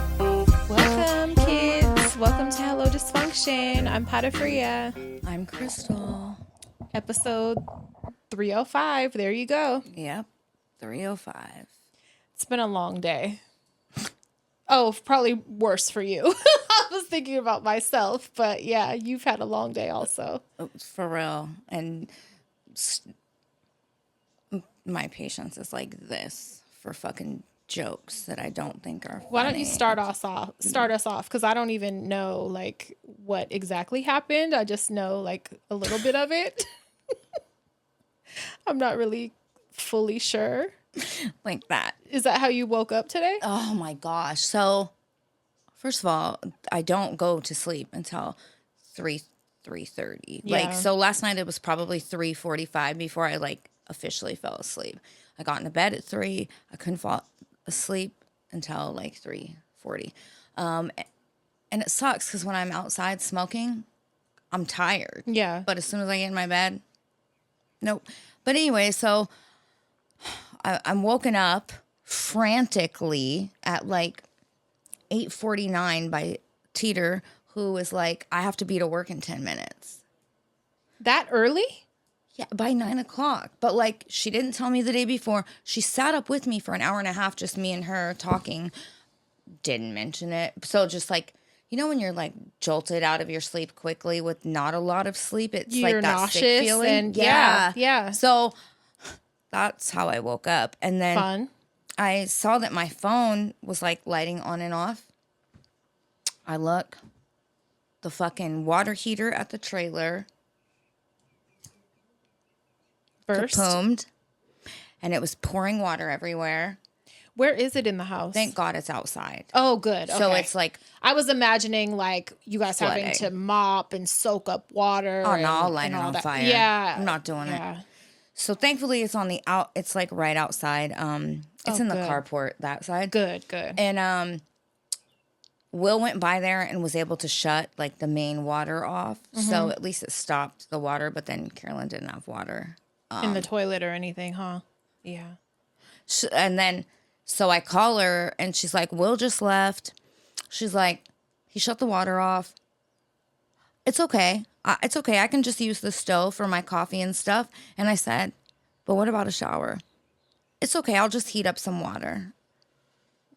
Welcome, kids. Welcome to Hello Dysfunction. I'm Patafria. I'm Crystal. Episode 305. There you go. Yep, 305. It's been a long day. Oh, probably worse for you. I was thinking about myself, but yeah, you've had a long day also. For real. And my patience is like this for fucking jokes that I don't think are funny. Why don't you start us off? Because I don't even know like what exactly happened. I just know like a little bit of it. I'm not really fully sure. Like that. Is that how you woke up today? Oh my gosh. So, first of all, I don't go to sleep until 3:30. Yeah. Like, so last night it was probably 3:45 before I like officially fell asleep. I got into bed at 3. I couldn't fall asleep until like 3:40. And it sucks because when I'm outside smoking, I'm tired. Yeah. But as soon as I get in my bed, nope. But anyway, so I'm woken up frantically at like 8:49 by Teeter, who was like, I have to be to work in 10 minutes. That early? Yeah, by 9 o'clock. But like, she didn't tell me the day before. She sat up with me for an hour and a half, just me and her talking. Didn't mention it. So just like, you know when you're like jolted out of your sleep quickly with not a lot of sleep? It's You're like that nauseous sick feeling. and yeah. So that's how I woke up. And then Fun. I saw that my phone was like lighting on and off. I look, the fucking water heater at the trailer Burst. kapoomed, and it was pouring water everywhere. Where is it in the house? Thank God it's outside. Oh, good. Okay. So it's like, I was imagining like you guys having flooding. to mop and soak up water. oh no, I'll and light it all on that. fire. Yeah. I'm not doing it. Yeah. So thankfully it's on the out. It's like right outside. It's in the good. carport that side. Good. And Will went by there and was able to shut like the main water off. So at least it stopped the water. But then Carolyn didn't have water In the toilet or anything, huh? Yeah. And then so I call her and she's like, Will just left. She's like, he shut the water off. It's okay. It's okay. I can just use the stove for my coffee and stuff. And I said, but what about a shower? It's okay. I'll just heat up some water.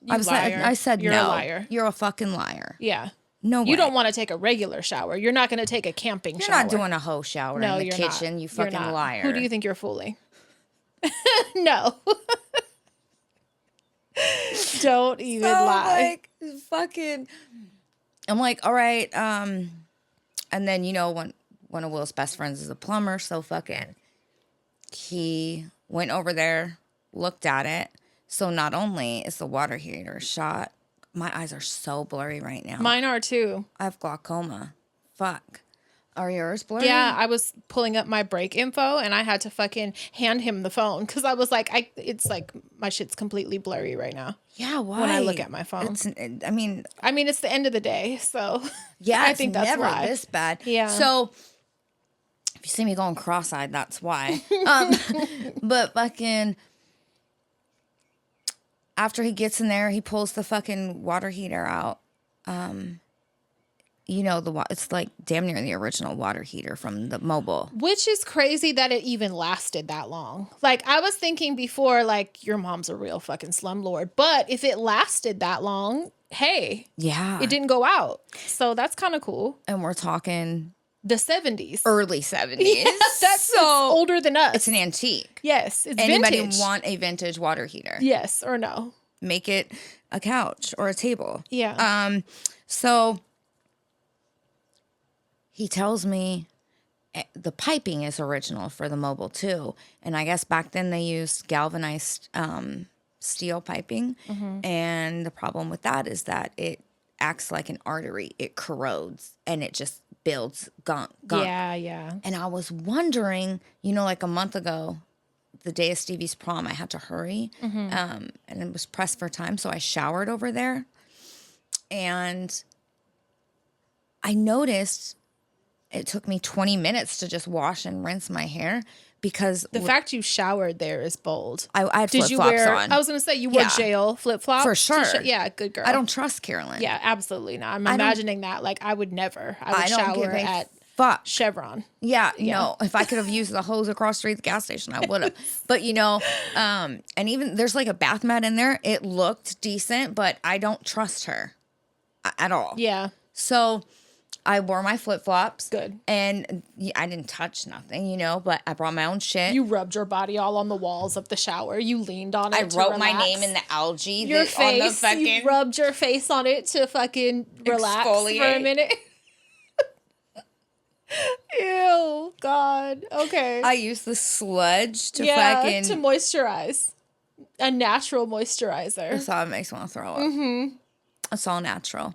Liar. I said, You're no. a liar. You're a fucking liar. Yeah. No way. You don't want to take a regular shower. You're not going to take a camping You're shower. not doing a hose shower No, in the you're kitchen, not. you You're fucking not. liar. Who do you think you're fooling? No. Don't even lie. Like, fucking, I'm like, all right. And then, you know, one of Will's best friends is a plumber. So fucking, he went over there, looked at it. So not only is the water heater shot, my eyes are so blurry right now. Mine are too. I have glaucoma. Fuck. Are yours blurry? Yeah, I was pulling up my break info and I had to fucking hand him the phone because I was like, it's like my shit's completely blurry right now. Yeah, why? When I look at my phone. I mean, it's the end of the day, so yeah, I it's think that's never why. this bad. Yeah. So if you see me going cross-eyed, that's why. But fucking, after he gets in there, he pulls the fucking water heater out. You know, it's like damn near the original water heater from the mobile. Which is crazy that it even lasted that long. Like, I was thinking before, like, your mom's a real fucking slumlord. But if it lasted that long, hey. Yeah. It didn't go out. So that's kind of cool. And we're talking The 70s. early 70s. Yeah, that's so older than us. it's an antique. Yes, it's Anybody vintage. want a vintage water heater? Yes or no? Make it a couch or a table. Yeah. So he tells me the piping is original for the mobile too. And I guess back then they used galvanized steel piping. And the problem with that is that it acts like an artery. It corrodes and it just builds gunk. Yeah. And I was wondering, you know, like a month ago, the day of Stevie's prom, I had to hurry. And it was pressed for time. So I showered over there. And I noticed it took me 20 minutes to just wash and rinse my hair because The fact you showered there is bold. I had Did you flip-flops wear? on. I was gonna say you wore Yeah. jail flip flops For sure. Yeah, good girl. I don't trust Carolyn. Yeah, absolutely not. I'm I don't- imagining that. Like I would never. I would I don't shower give a at fuck. Chevron. Yeah, no. If I could have used the hose across the street at the gas station, I would have. But and even there's like a bath mat in there. It looked decent, but I don't trust her at all. Yeah. So I wore my flip flops. Good. And I didn't touch nothing, but I brought my own shit. You rubbed your body all on the walls of the shower. You leaned on it. I to wrote my relax. name in the algae. Your face. On the fucking You rubbed your face on it to fucking relax for a exfoliate. minute. Ew, God. Okay. I used the sludge to to fucking. moisturize. A natural moisturizer. That's all it makes me want to throw up. Mm-hmm. It's all natural.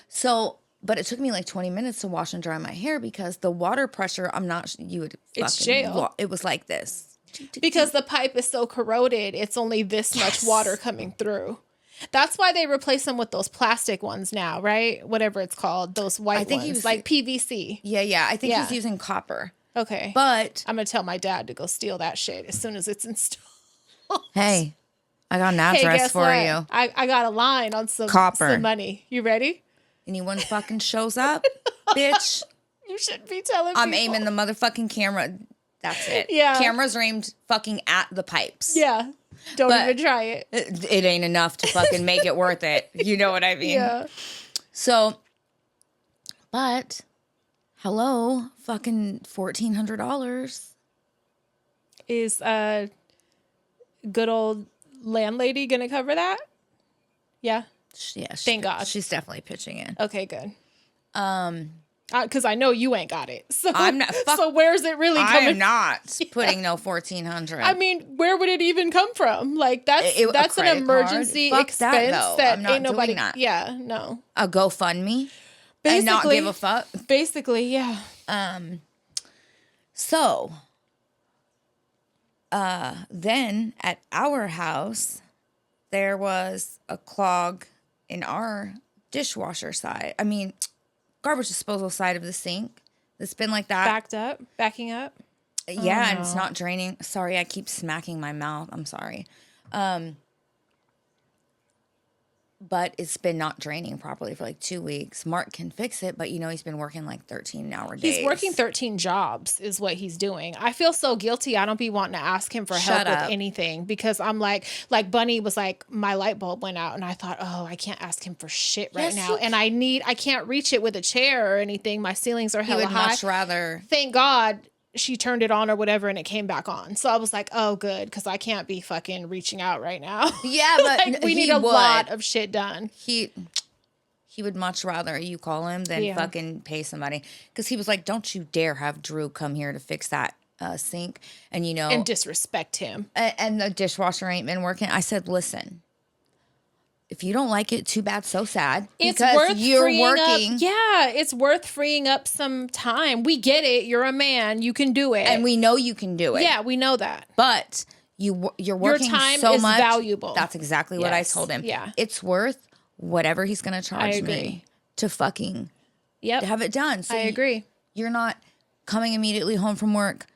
So, but it took me like 20 minutes to wash and dry my hair because the water pressure, you would It's fucking jail. It was like this. Because the pipe is so corroded, it's only this much water coming through. That's why they replace them with those plastic ones now, right? Whatever it's called, those white ones, like PVC. Yeah. I think he's using copper. Okay. But I'm going to tell my dad to go steal that shit as soon as it's installed. hey, I got an address guess for what? you. I got a line on some money. You ready? Anyone fucking shows up, bitch, You shouldn't be telling I'm people. aiming the motherfucking camera. That's it. Yeah. Cameras are aimed fucking at the pipes. Yeah. Don't But- even try it. It ain't enough to fucking make it worth it. You know what I mean? Yeah. So, but, hello, fucking $1,400. Is good old landlady going to cover that? Yeah. Yeah, Thank God. She's definitely pitching in. Okay, good. Because I know you ain't got it. So I'm not- fuck- so where's it really I coming? am not putting no 1,400. I mean, where would it even come from? Like that's A that's an credit emergency card? Fuck that, expense though. that I'm not ain't nobody. doing that. Yeah, no. A GoFundMe Basically, and not give a fuck. Basically, yeah. So, then at our house, there was a clog in our dishwasher side. I mean, garbage disposal side of the sink. It's been like that. Backing up. Yeah, and it's not draining. Sorry, I keep smacking my mouth. I'm sorry. But it's been not draining properly for like 2 weeks. Mark can fix it, but he's been working like 13-hour days. He's working 13 jobs is what he's doing. I feel so guilty. I don't be wanting to ask him for help with anything because I'm like Bunny was like, my light bulb went out and I thought, oh, I can't ask him for shit right now. And I can't reach it with a chair or anything. My ceilings are hella high. He would much rather. Thank God she turned it on or whatever and it came back on. So I was like, oh, good, because I can't be fucking reaching out right now. Yeah, but like, we need a lot of shit done. He would much rather you call him than fucking pay somebody. Because he was like, don't you dare have Drew come here to fix that sink. And and disrespect him. And the dishwasher ain't been working. I said, listen, if you don't like it, too bad, so sad. It's because worth you're freeing working. Up. Yeah, it's worth freeing up some time. We get it. You're a man. You can do it. And we know you can do it. Yeah, we know that. But you're working Your time so is much. valuable. That's exactly what I told him. Yeah. It's worth whatever he's going to charge me to fucking have it done. So I agree. You're not coming immediately home from work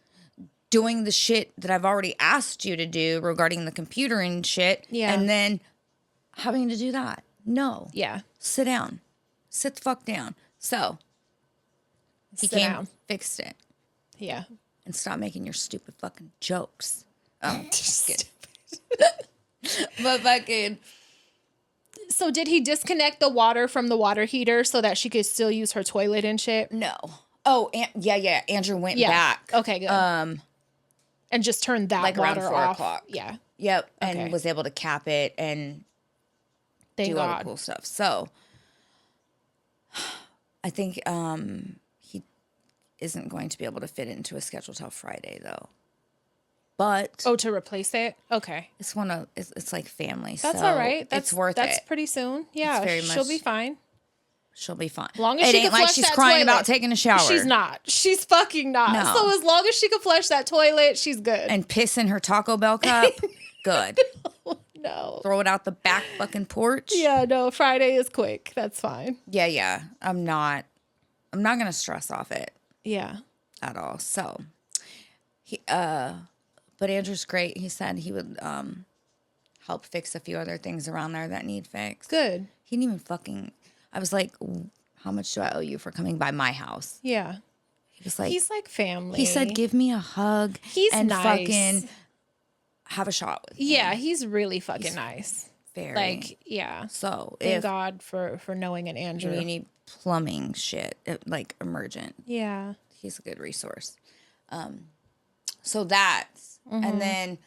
doing the shit that I've already asked you to do regarding the computer and shit. Yeah. And then having to do that. No. Yeah. Sit down. Sit the fuck down. So he came, fixed it. Yeah. And stop making your stupid fucking jokes. Oh, just kidding. But fucking. So did he disconnect the water from the water heater so that she could still use her toilet and shit? No. Oh, yeah. Andrew went back. Okay, good. And just turned that like water around 4 off. o'clock. Yeah. Yep. And was able to cap it and Thank do God. all the cool stuff. So I think he isn't going to be able to fit it into a schedule till Friday though. But to replace it? Okay. it's like family. That's so all right. It's worth it. That's pretty soon. Yeah. She'll be fine. She'll be fine. Long as it she ain't can like flush she's that crying toilet. about taking a shower. She's not. She's fucking not. No. So as long as she can flush that toilet, she's good. And piss in her Taco Bell cup, good. No. Throw it out the back fucking porch. Yeah, no, Friday is quick. That's fine. Yeah. I'm not going to stress off it. Yeah. At all. So, but Andrew's great. He said he would help fix a few other things around there that need fixed. Good. He didn't even fucking, I was like, how much do I owe you for coming by my house? Yeah. He was like, he's like family. He said, give me a hug. He's and nice. Fucking have a shot with me. Yeah, he's really fucking nice. Very. Like, yeah. So thank God for knowing an Andrew. You need plumbing shit, like emergent. Yeah. He's a good resource. So that's, and then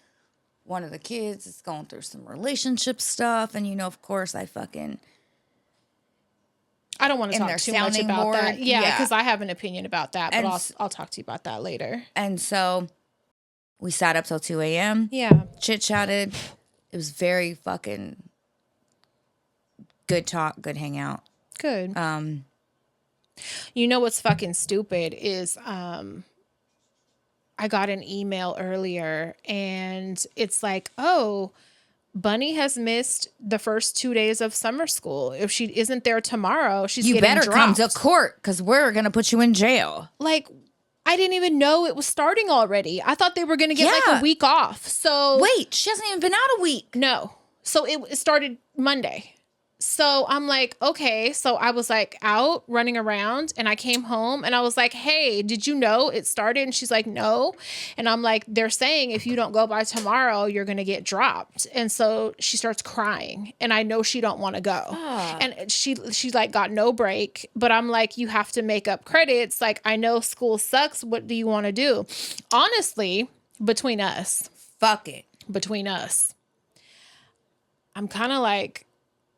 one of the kids is going through some relationship stuff. And, of course, I don't want to talk too much about that. Yeah, because I have an opinion about that, but I'll talk to you about that later. And so we sat up till 2 a.m. Yeah. Chit-chatted. It was very fucking good talk, good hangout. Good. You know what's fucking stupid is I got an email earlier and it's like, oh, Bunny has missed the first 2 days of summer school. If she isn't there tomorrow, she's getting dropped. You better come to court because we're going to put you in jail. Like, I didn't even know it was starting already. I thought they were going to get like a week off. So wait, she hasn't even been out a week. No. So it started Monday. So I'm like, okay. So I was like out running around and I came home and I was like, hey, did you know it started? And she's like, no. And I'm like, they're saying if you don't go by tomorrow, you're going to get dropped. And so she starts crying and I know she don't want to go. And she's like got no break, but I'm like, you have to make up credits. Like, I know school sucks. What do you want to do? Honestly, between us. Fuck it. Between us. I'm kind of like,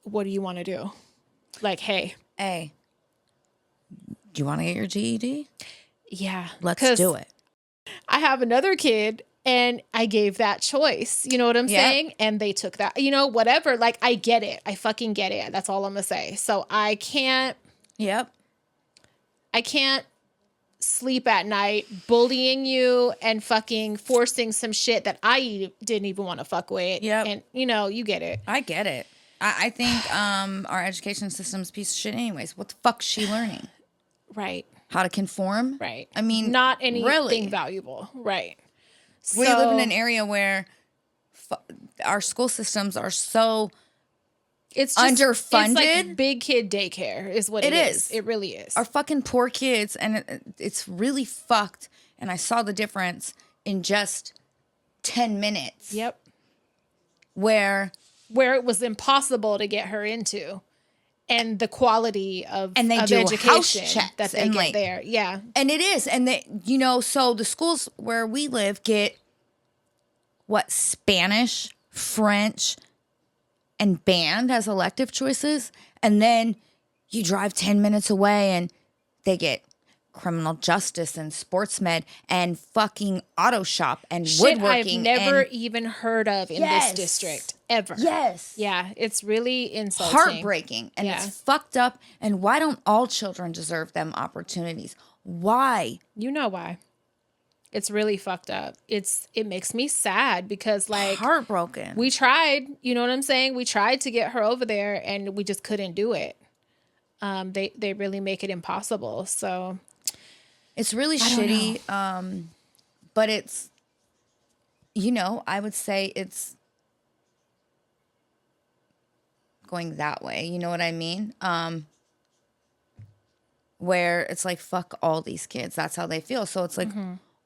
what do you want to do? Like, hey, do you want to get your GED? Yeah. Let's do it. I have another kid and I gave that choice. You know what I'm saying? And they took that, whatever. Like, I get it. I fucking get it. That's all I'm going to say. So I can't sleep at night bullying you and fucking forcing some shit that I didn't even want to fuck with. Yep. And, you get it. I get it. I think our education system's a piece of shit anyways. What the fuck's she learning? Right. How to conform? Right. I mean, not anything valuable. Right. We live in an area where our school systems are so underfunded. It's like big kid daycare is what it is. It really is. Our fucking poor kids, and it's really fucked. And I saw the difference in just 10 minutes. Yep. Where it was impossible to get her into, and the quality of education house checks that they get there. Yeah. And it is. And they, so the schools where we live get Spanish, French, and band as elective choices. And then you drive 10 minutes away and they get criminal justice and sports med and fucking auto shop and shit woodworking. I've never even heard of in this district ever. Yes. Yeah. It's really insulting. Heartbreaking. And it's fucked up. And why don't all children deserve them opportunities? Why? You know why. It's really fucked up. It makes me sad because heartbroken. We tried, you know what I'm saying? We tried to get her over there and we just couldn't do it. They really make it impossible. So it's really shitty. But it's, I would say it's going that way. You know what I mean? Where it's like, fuck all these kids. That's how they feel. So it's like,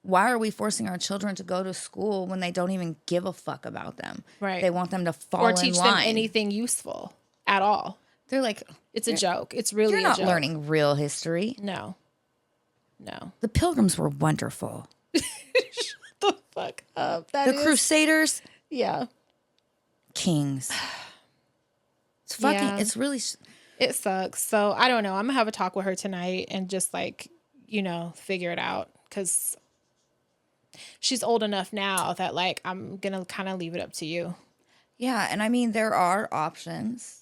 why are we forcing our children to go to school when they don't even give a fuck about them? Right. They want them to fall in line. Or teach them anything useful at all. They're like, it's a joke. It's really a joke. You're not learning real history. No. The Pilgrims were wonderful. Shut the fuck up. The Crusaders. Yeah. Kings. It's fucking, it's really. It sucks. So I don't know. I'm going to have a talk with her tonight and just figure it out. Because she's old enough now that I'm going to kind of leave it up to you. Yeah. And I mean, there are options,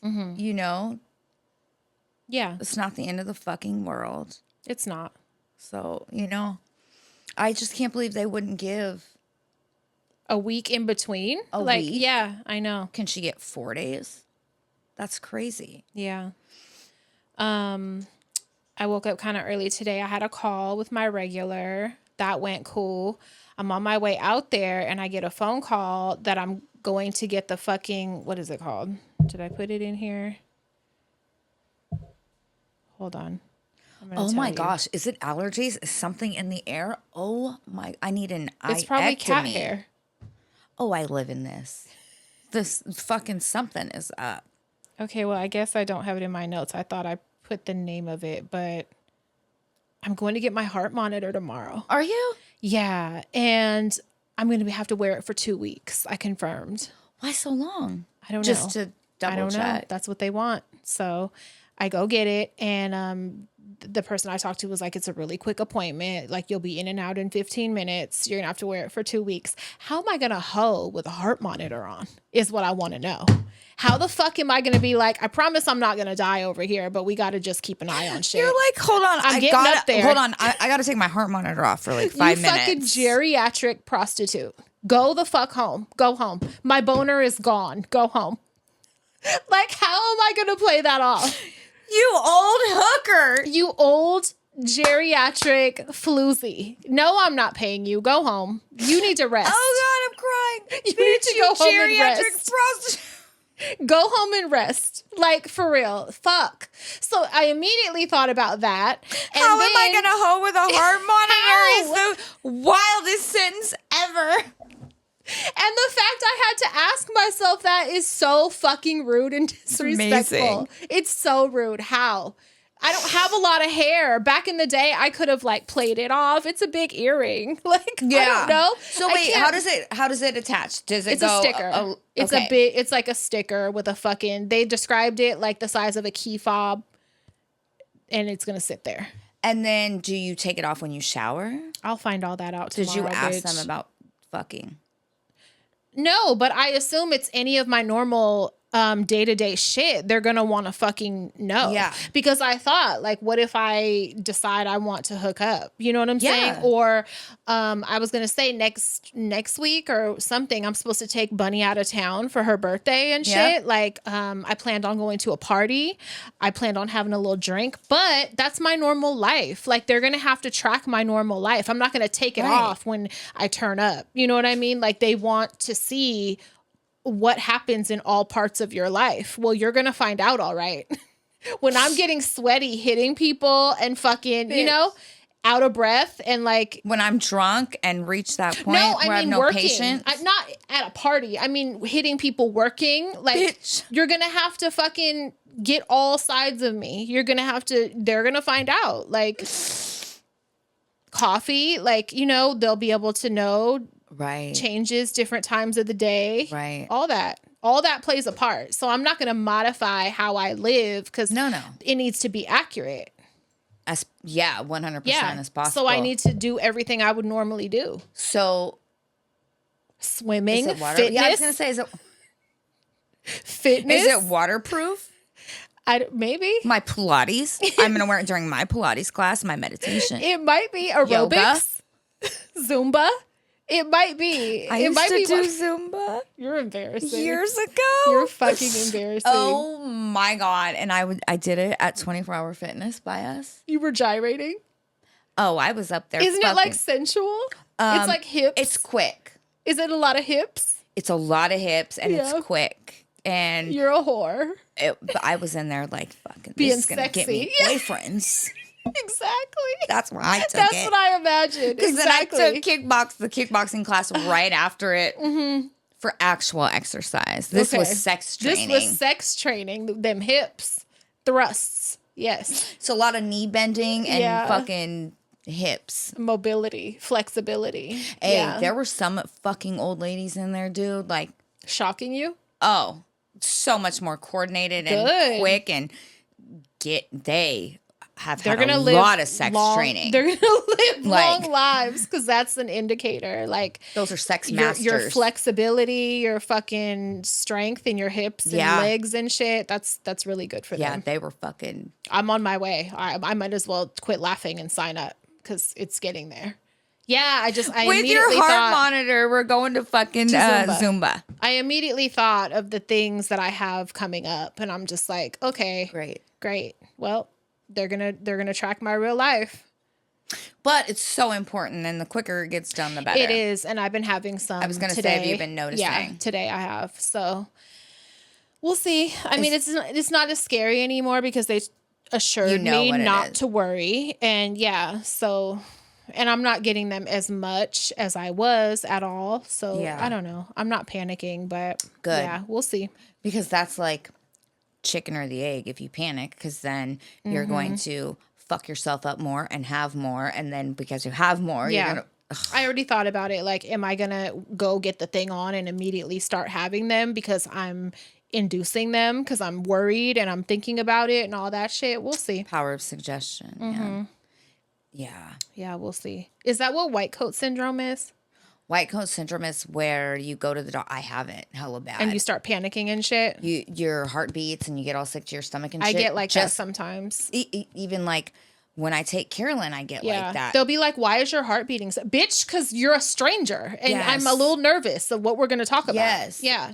Yeah. It's not the end of the fucking world. It's not. So, I just can't believe they wouldn't give A week in between? A week? Yeah, I know. Can she get 4 days? That's crazy. Yeah. I woke up kind of early today. I had a call with my regular. That went cool. I'm on my way out there and I get a phone call that I'm going to get the fucking, what is it called? Did I put it in here? Hold on. Oh my gosh. Is it allergies? Is something in the air? Oh my, I need an It's probably cat ectomy. hair. Oh, I live in this. This fucking something is up. Okay, well, I guess I don't have it in my notes. I thought I put the name of it, but I'm going to get my heart monitor tomorrow. Are you? Yeah, and I'm going to have to wear it for 2 weeks. I confirmed. Why so long? I don't know. Just to double check. Know. That's what they want. So I go get it, and the person I talked to was like, it's a really quick appointment. Like, you'll be in and out in 15 minutes. You're going to have to wear it for 2 weeks. How am I going to hoe with a heart monitor on is what I want to know. How the fuck am I going to be like, I promise I'm not going to die over here, but we got to just keep an eye on shit. You're like, hold on. I'm getting up there. Hold on. I got to take my heart monitor off for like 5 minutes. You fucking geriatric prostitute. Go the fuck home. Go home. My boner is gone. Go home. Like, how am I going to play that off? You old hooker. You old geriatric floozy. No, I'm not paying you. Go home. You need to rest. Oh God, I'm crying. You need to go home and rest. Geriatric prostitute. Go home and rest. Like, for real. Fuck. So I immediately thought about that. And How am I going to hoe with a heart monitor? Is the wildest sentence ever. And the fact I had to ask myself that is so fucking rude and disrespectful. It's so rude. How? I don't have a lot of hair. Back in the day, I could have like played it off. It's a big earring. Like, yeah. I don't know. So wait, how does it attach? Does it it's go? A sticker. It's a big. It's like a sticker with a fucking. They described it like the size of a key fob, and it's gonna sit there. And then, do you take it off when you shower? I'll find all that out tomorrow. Did you ask them about fucking? No, but I assume it's any of my normal day-to-day shit. They're gonna want to fucking know. Yeah. Because I thought, like, what if I decide I want to hook up? You know what I'm saying? Or I was gonna say next week or something, I'm supposed to take Bunny out of town for her birthday and shit. Yeah. Like, I planned on going to a party. I planned on having a little drink, but that's my normal life. Like, they're gonna have to track my normal life. I'm not gonna take it off when I turn up. You know what I mean? Like, they want to see what happens in all parts of your life. Well, you're going to find out, all right. When I'm getting sweaty hitting people and fucking, you know, out of breath and like. When I'm drunk and reach that point where I have no working. patience. I'm not at a party. I mean, hitting people working. Like, Bitch. You're going to have to fucking get all sides of me. You're going to have to, they're going to find out. Like, coffee, like, you know, they'll be able to know. Right. Changes, different times of the day. Right. All that plays a part. So I'm not going to modify how I live because it needs to be accurate. 100% as possible. So I need to do everything I would normally do. So swimming, is it water? fitness. Yeah, I was going to say, is it fitness? Is it waterproof? Maybe. My Pilates. I'm going to wear it during my Pilates class, my meditation. It might be aerobics, Zumba. It might be. I used to do Zumba. You're embarrassing. Years ago. You're fucking embarrassing. Oh my God. And I did it at 24 Hour Fitness by us. You were gyrating? Oh, I was up there. Isn't it like sensual? It's like hips. It's quick. Is it a lot of hips? It's a lot of hips and it's quick. And you're a whore. But I was in there like fucking being this is gonna get me boyfriends. Exactly. That's why I took That's what I imagined. Because then I took the kickboxing class right after it for actual exercise. This was sex training. This was sex training. Them hips, thrusts. Yes. So a lot of knee bending and fucking hips. Mobility, flexibility. Hey, there were some fucking old ladies in there, dude. Like shocking you? Oh, so much more coordinated and quick and they have had a lot of sex training. They're going to live long lives because that's an indicator. Like those are sex masters. Your flexibility, your fucking strength in your hips and legs and shit. That's really good for them. Yeah, they were fucking. I'm on my way. I might as well quit laughing and sign up because it's getting there. Yeah, I with immediately your heart thought, monitor, we're going to fucking Zumba. I immediately thought of the things that I have coming up, and I'm just like, okay, great. Well, they're gonna track my real life. But it's so important, and the quicker it gets done, the better. It is, and I've been having some. I was gonna say, have you been noticing? Yeah, today I have. So we'll see. I mean, it's not as scary anymore because they assured me not to worry, and and I'm not getting them as much as I was at all. So I don't know. I'm not panicking, but good. Yeah, we'll see. Because that's like chicken or the egg if you panic, because then you're going to fuck yourself up more and have more. And then because you have more, you're going to... I already thought about it. Like, am I going to go get the thing on and immediately start having them because I'm inducing them because I'm worried and I'm thinking about it and all that shit? We'll see. Power of suggestion. Yeah. Yeah, we'll see. Is that what white coat syndrome is? White coat syndrome is where you go to the doctor. I have it hella bad. And you start panicking and shit? Your heart beats and you get all sick to your stomach and shit. I get like that sometimes. Even like when I take Kaitlyn, I get like that. They'll be like, why is your heart beating? Bitch, because you're a stranger. And I'm a little nervous of what we're going to talk about. Yes. Yeah.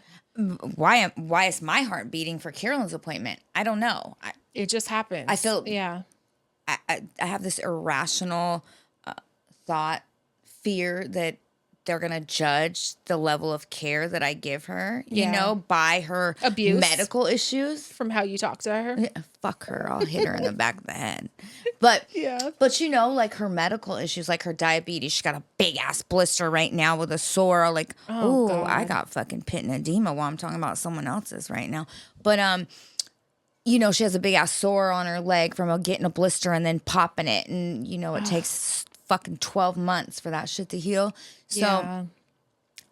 Why is my heart beating for Kaitlyn's appointment? I don't know. It just happens. I feel... Yeah. I have this irrational fear that they're going to judge the level of care that I give her, you know, by her abuse, medical issues. From how you talk to her. Yeah, fuck her. I'll hit her in the back of the head. But, but you know, like her medical issues, like her diabetes, she got a big ass blister right now with a sore. Like, I got fucking pit and edema while I'm talking about someone else's right now. But, you know, she has a big ass sore on her leg from getting a blister and then popping it. And, you know, it takes fucking 12 months for that shit to heal. So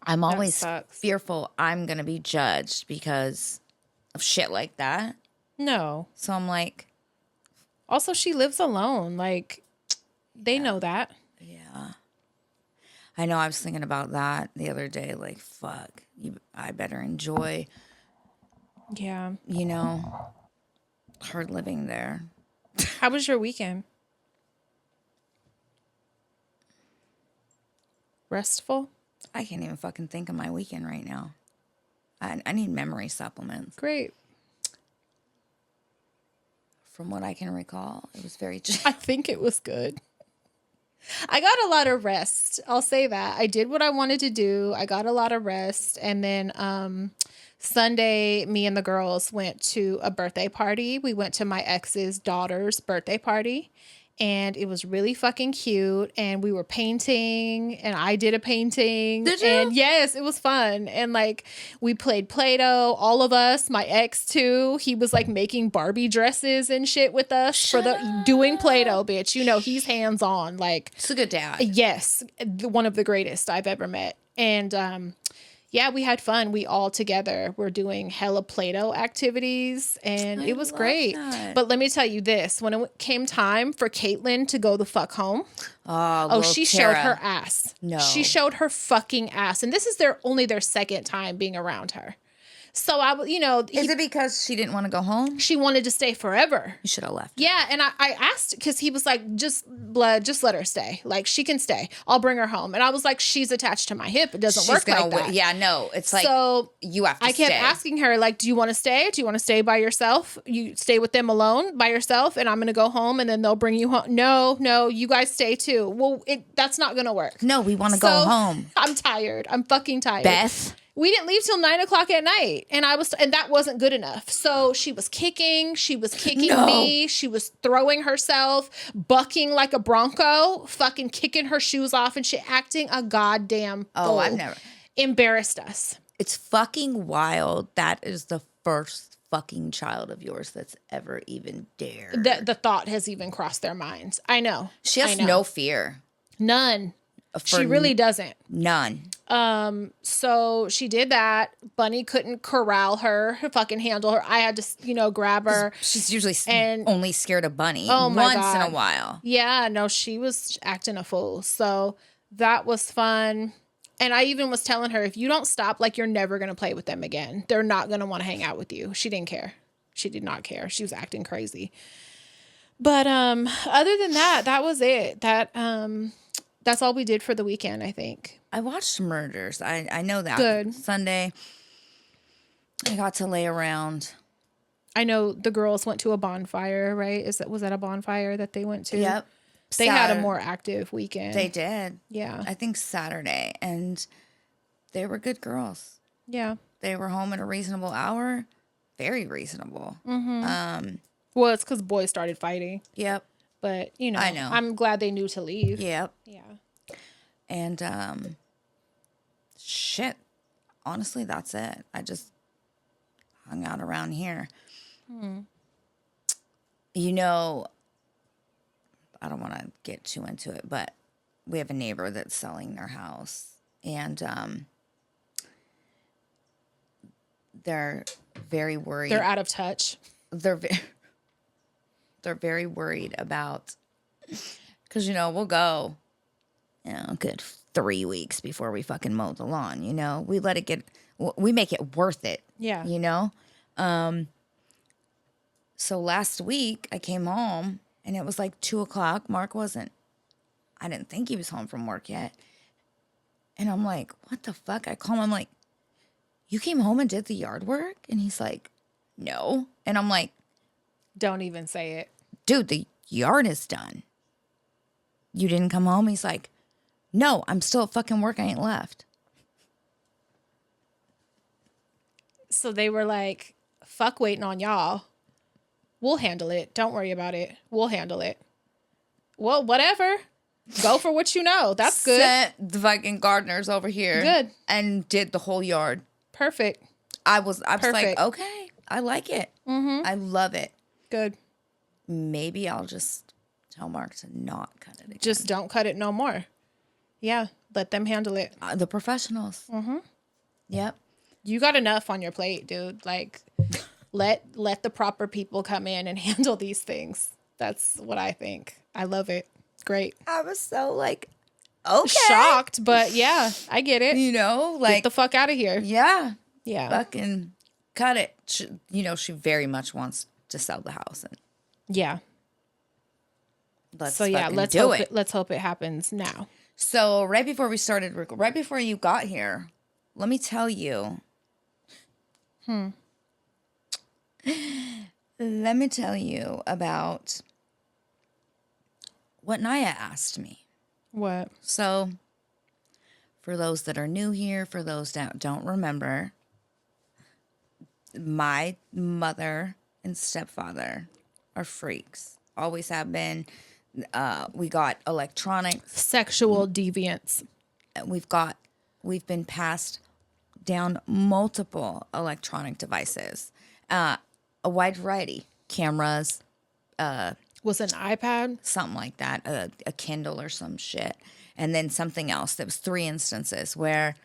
I'm always fearful I'm going to be judged because of shit like that. No. So I'm like. Also, she lives alone. Like, they know that. Yeah. I know. I was thinking about that the other day. Like, fuck. I better enjoy. Yeah. You know. Hard living there. How was your weekend? Restful? I can't even fucking think of my weekend right now. I need memory supplements. Great. From what I can recall, it was very... I think it was good. I got a lot of rest. I'll say that. I did what I wanted to do. I got a lot of rest. And then Sunday, me and the girls went to a birthday party. We went to my ex's daughter's birthday party. And it was really fucking cute. And we were painting. And I did a painting. Did you? And yes, it was fun. And like we played Play-Doh, all of us. My ex too. He was like making Barbie dresses and shit with us doing Play-Doh, bitch. You know, he's hands on. Like, it's a good dad. Yes. One of the greatest I've ever met. And yeah, we had fun. We all together were doing hella Play-Doh activities, and it was great. That. But let me tell you this. When it came time for Kaitlyn to go the fuck home, she showed her ass. No. She showed her fucking ass. And this is only their second time being around her. So is it because she didn't want to go home? She wanted to stay forever. You should have left. Yeah, and I asked because he was like, just let her stay. Like, she can stay. I'll bring her home. And I was like, she's attached to my hip. It doesn't work like that. Yeah, no, it's like you have to. I kept asking her, like, do you want to stay? Do you want to stay by yourself? You stay with them alone by yourself, and I'm gonna go home, and then they'll bring you home. No, you guys stay too. Well, that's not gonna work. No, we want to go home. I'm tired. I'm fucking tired. Beth. We didn't leave till 9:00 at night, and that wasn't good enough. So she was kicking me. She was throwing herself, bucking like a bronco, fucking kicking her shoes off and shit, acting a goddamn fool. I've never embarrassed us. It's fucking wild. That is the first fucking child of yours that's ever even dared. The thought has even crossed their minds. I know. She has no fear. None. She really doesn't. None. So she did that. Bunny couldn't corral her, fucking handle her. I had to, grab her. She's usually only scared of Bunny. Oh my God. Once in a while. Yeah, no, she was acting a fool. So that was fun. And I even was telling her, if you don't stop, like, you're never going to play with them again. They're not going to want to hang out with you. She didn't care. She did not care. She was acting crazy. But other than that, that was it. That's all we did for the weekend, I think. I watched Murders. I know that. Good. Sunday, I got to lay around. I know the girls went to a bonfire, right? Was that a bonfire that they went to? Yep. They had a more active weekend. They did. Yeah. I think Saturday. And they were good girls. Yeah. They were home at a reasonable hour. Very reasonable. Mm-hmm. Well, it's because boys started fighting. Yep. But, you know, I know. I'm glad they knew to leave. Yep. Yeah. And shit. Honestly, that's it. I just hung out around here. You know, I don't want to get too into it, but we have a neighbor that's selling their house, and they're very worried. They're out of touch. They're very worried about, because, you know, we'll go, you know, a good 3 weeks before we fucking mow the lawn. You know, we make it worth it. Yeah. You know. So last week I came home and it was like 2:00. Mark I didn't think he was home from work yet. And I'm like, what the fuck? I call him. I'm like, you came home and did the yard work? And he's like, no. And I'm like, don't even say it. Dude, the yard is done. You didn't come home? He's like, no, I'm still at fucking work. I ain't left. So they were like, fuck waiting on y'all. We'll handle it. Don't worry about it. We'll handle it. Well, whatever. Go for what you know. That's good. Sent the fucking gardeners over here. Good. And did the whole yard. Perfect. I was like, okay, I like it. Mm-hmm. I love it. Good. Maybe I'll just tell Mark to not cut it again. Just don't cut it no more. Yeah. Let them handle it. The professionals. Mm-hmm. Yep. You got enough on your plate, dude. Like, let the proper people come in and handle these things. That's what I think. I love it. Great. I was so like, okay. Shocked, but yeah, I get it. You know, like. Get the fuck out of here. Yeah. Yeah. Fucking cut it. She very much wants to sell the house. And yeah. let's hope it happens now. So right before you got here, let me tell you. Let me tell you about what Naya asked me. What? So, for those that are new here, for those that don't remember, my mother and stepfather are freaks. Always have been. We got electronics. Sexual deviants. We've been passed down multiple electronic devices. A wide variety. Cameras. Was an iPad? Something like that. A Kindle or some shit. And then something else. There was 3 instances where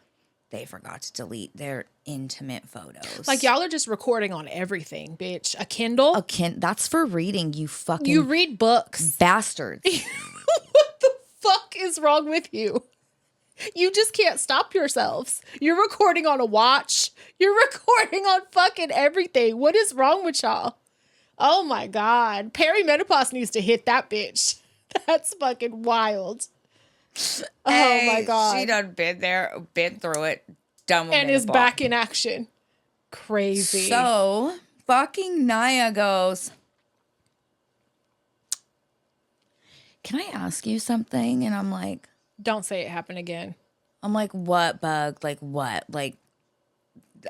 they forgot to delete their intimate photos. Like, y'all are just recording on everything, bitch. A Kindle? That's for reading, you fucking... You read books. Bastards. What the fuck is wrong with you? You just can't stop yourselves. You're recording on a watch. You're recording on fucking everything. What is wrong with y'all? Oh my God. Perimenopause needs to hit that bitch. That's fucking wild. Oh my God. She done been through it, done with and is back in action. Crazy. So fucking Naya goes, can I ask you something? And I'm like, don't say it happened again. I'm like, what, bug? Like what? Like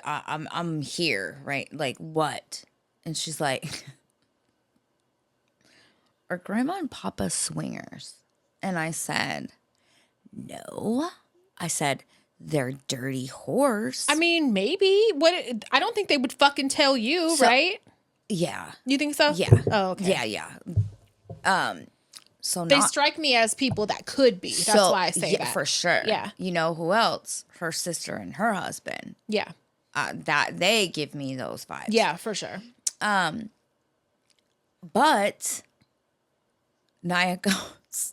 I'm here, right? Like what? And she's like, are Grandma and Papa swingers? And I said, no. I said, they're dirty whores. I mean, maybe. I don't think they would fucking tell you, right? Yeah. You think so? Yeah. Oh, okay. Yeah. So they strike me as people that could be. That's why I say that. For sure. Yeah. You know who else? Her sister and her husband. Yeah. That they give me those vibes. Yeah, for sure. But Naya goes,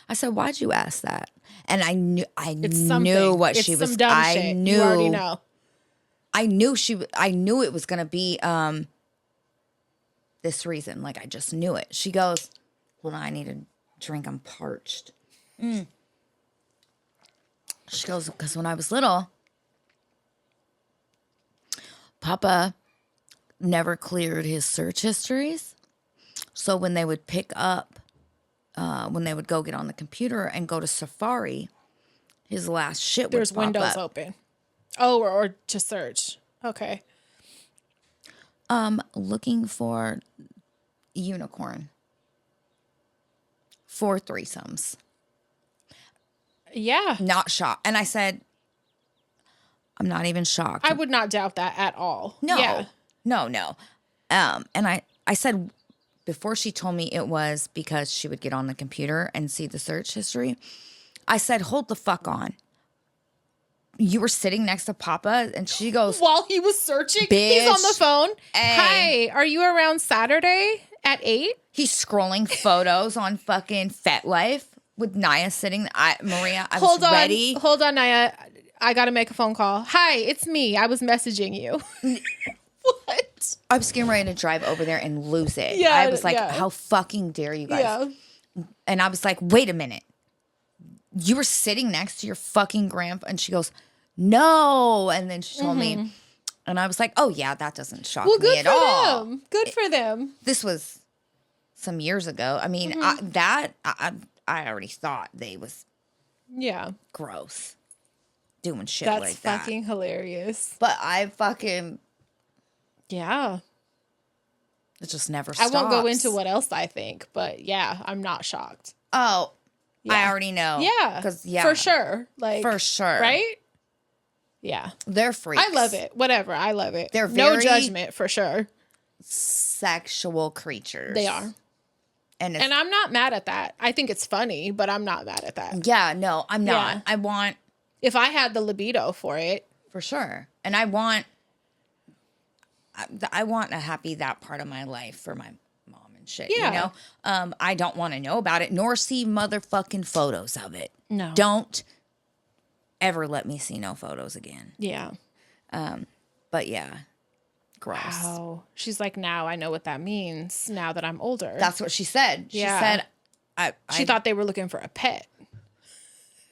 I said, why'd you ask that? And I knew what she was. Dumb I shit. knew. You already know. I knew it was gonna be this reason. Like I just knew it. She goes, hold on, I need a drink. I'm parched. She goes, because when I was little, Papa never cleared his search histories. So when they would pick up, when they would go get on the computer and go to Safari, his last shit There's would pop windows up. open. Oh, or to search. Okay. Looking for unicorn for threesomes. Yeah. Not shocked. And I said, I'm not even shocked. I would not doubt that at all. No. Yeah. No. And I said, before she told me it was because she would get on the computer and see the search history, I said, hold the fuck on. You were sitting next to Papa, and she goes, while he was searching, bitch, he's on the phone. hey. Hi, are you around Saturday at 8? He's scrolling photos on fucking FetLife with Naya sitting. Maria, I was ready. Hold on, Naya. I got to make a phone call. Hi, it's me. I was messaging you. What? I was getting ready to drive over there and lose it. Yeah, I was like, how fucking dare you guys? Yeah. And I was like, wait a minute. You were sitting next to your fucking grandpa. And she goes, no. And then she told me. And I was like, oh, yeah, that doesn't shock me at all. Good for them. This was some years ago. I mean, I already thought they was gross doing shit like that. That's fucking hilarious. But I fucking... Yeah. It just never stops. I won't go into what else I think, but yeah, I'm not shocked. Oh, yeah. I already know. Yeah. For sure. For sure. Right? Yeah. They're freaks. I love it. Whatever. I love it. They're no very judgment for sure. Sexual creatures. They are. And I'm not mad at that. I think it's funny, but I'm not mad at that. Yeah, no, I'm not. Yeah. I want... If I had the libido for it. For sure. And I want to happy that part of my life for my mom and shit, you know? I don't want to know about it, nor see motherfucking photos of it. No. Don't ever let me see no photos again. Yeah. But yeah, gross. Wow. She's like, now I know what that means now that I'm older. That's what she said. She said, she thought they were looking for a pet.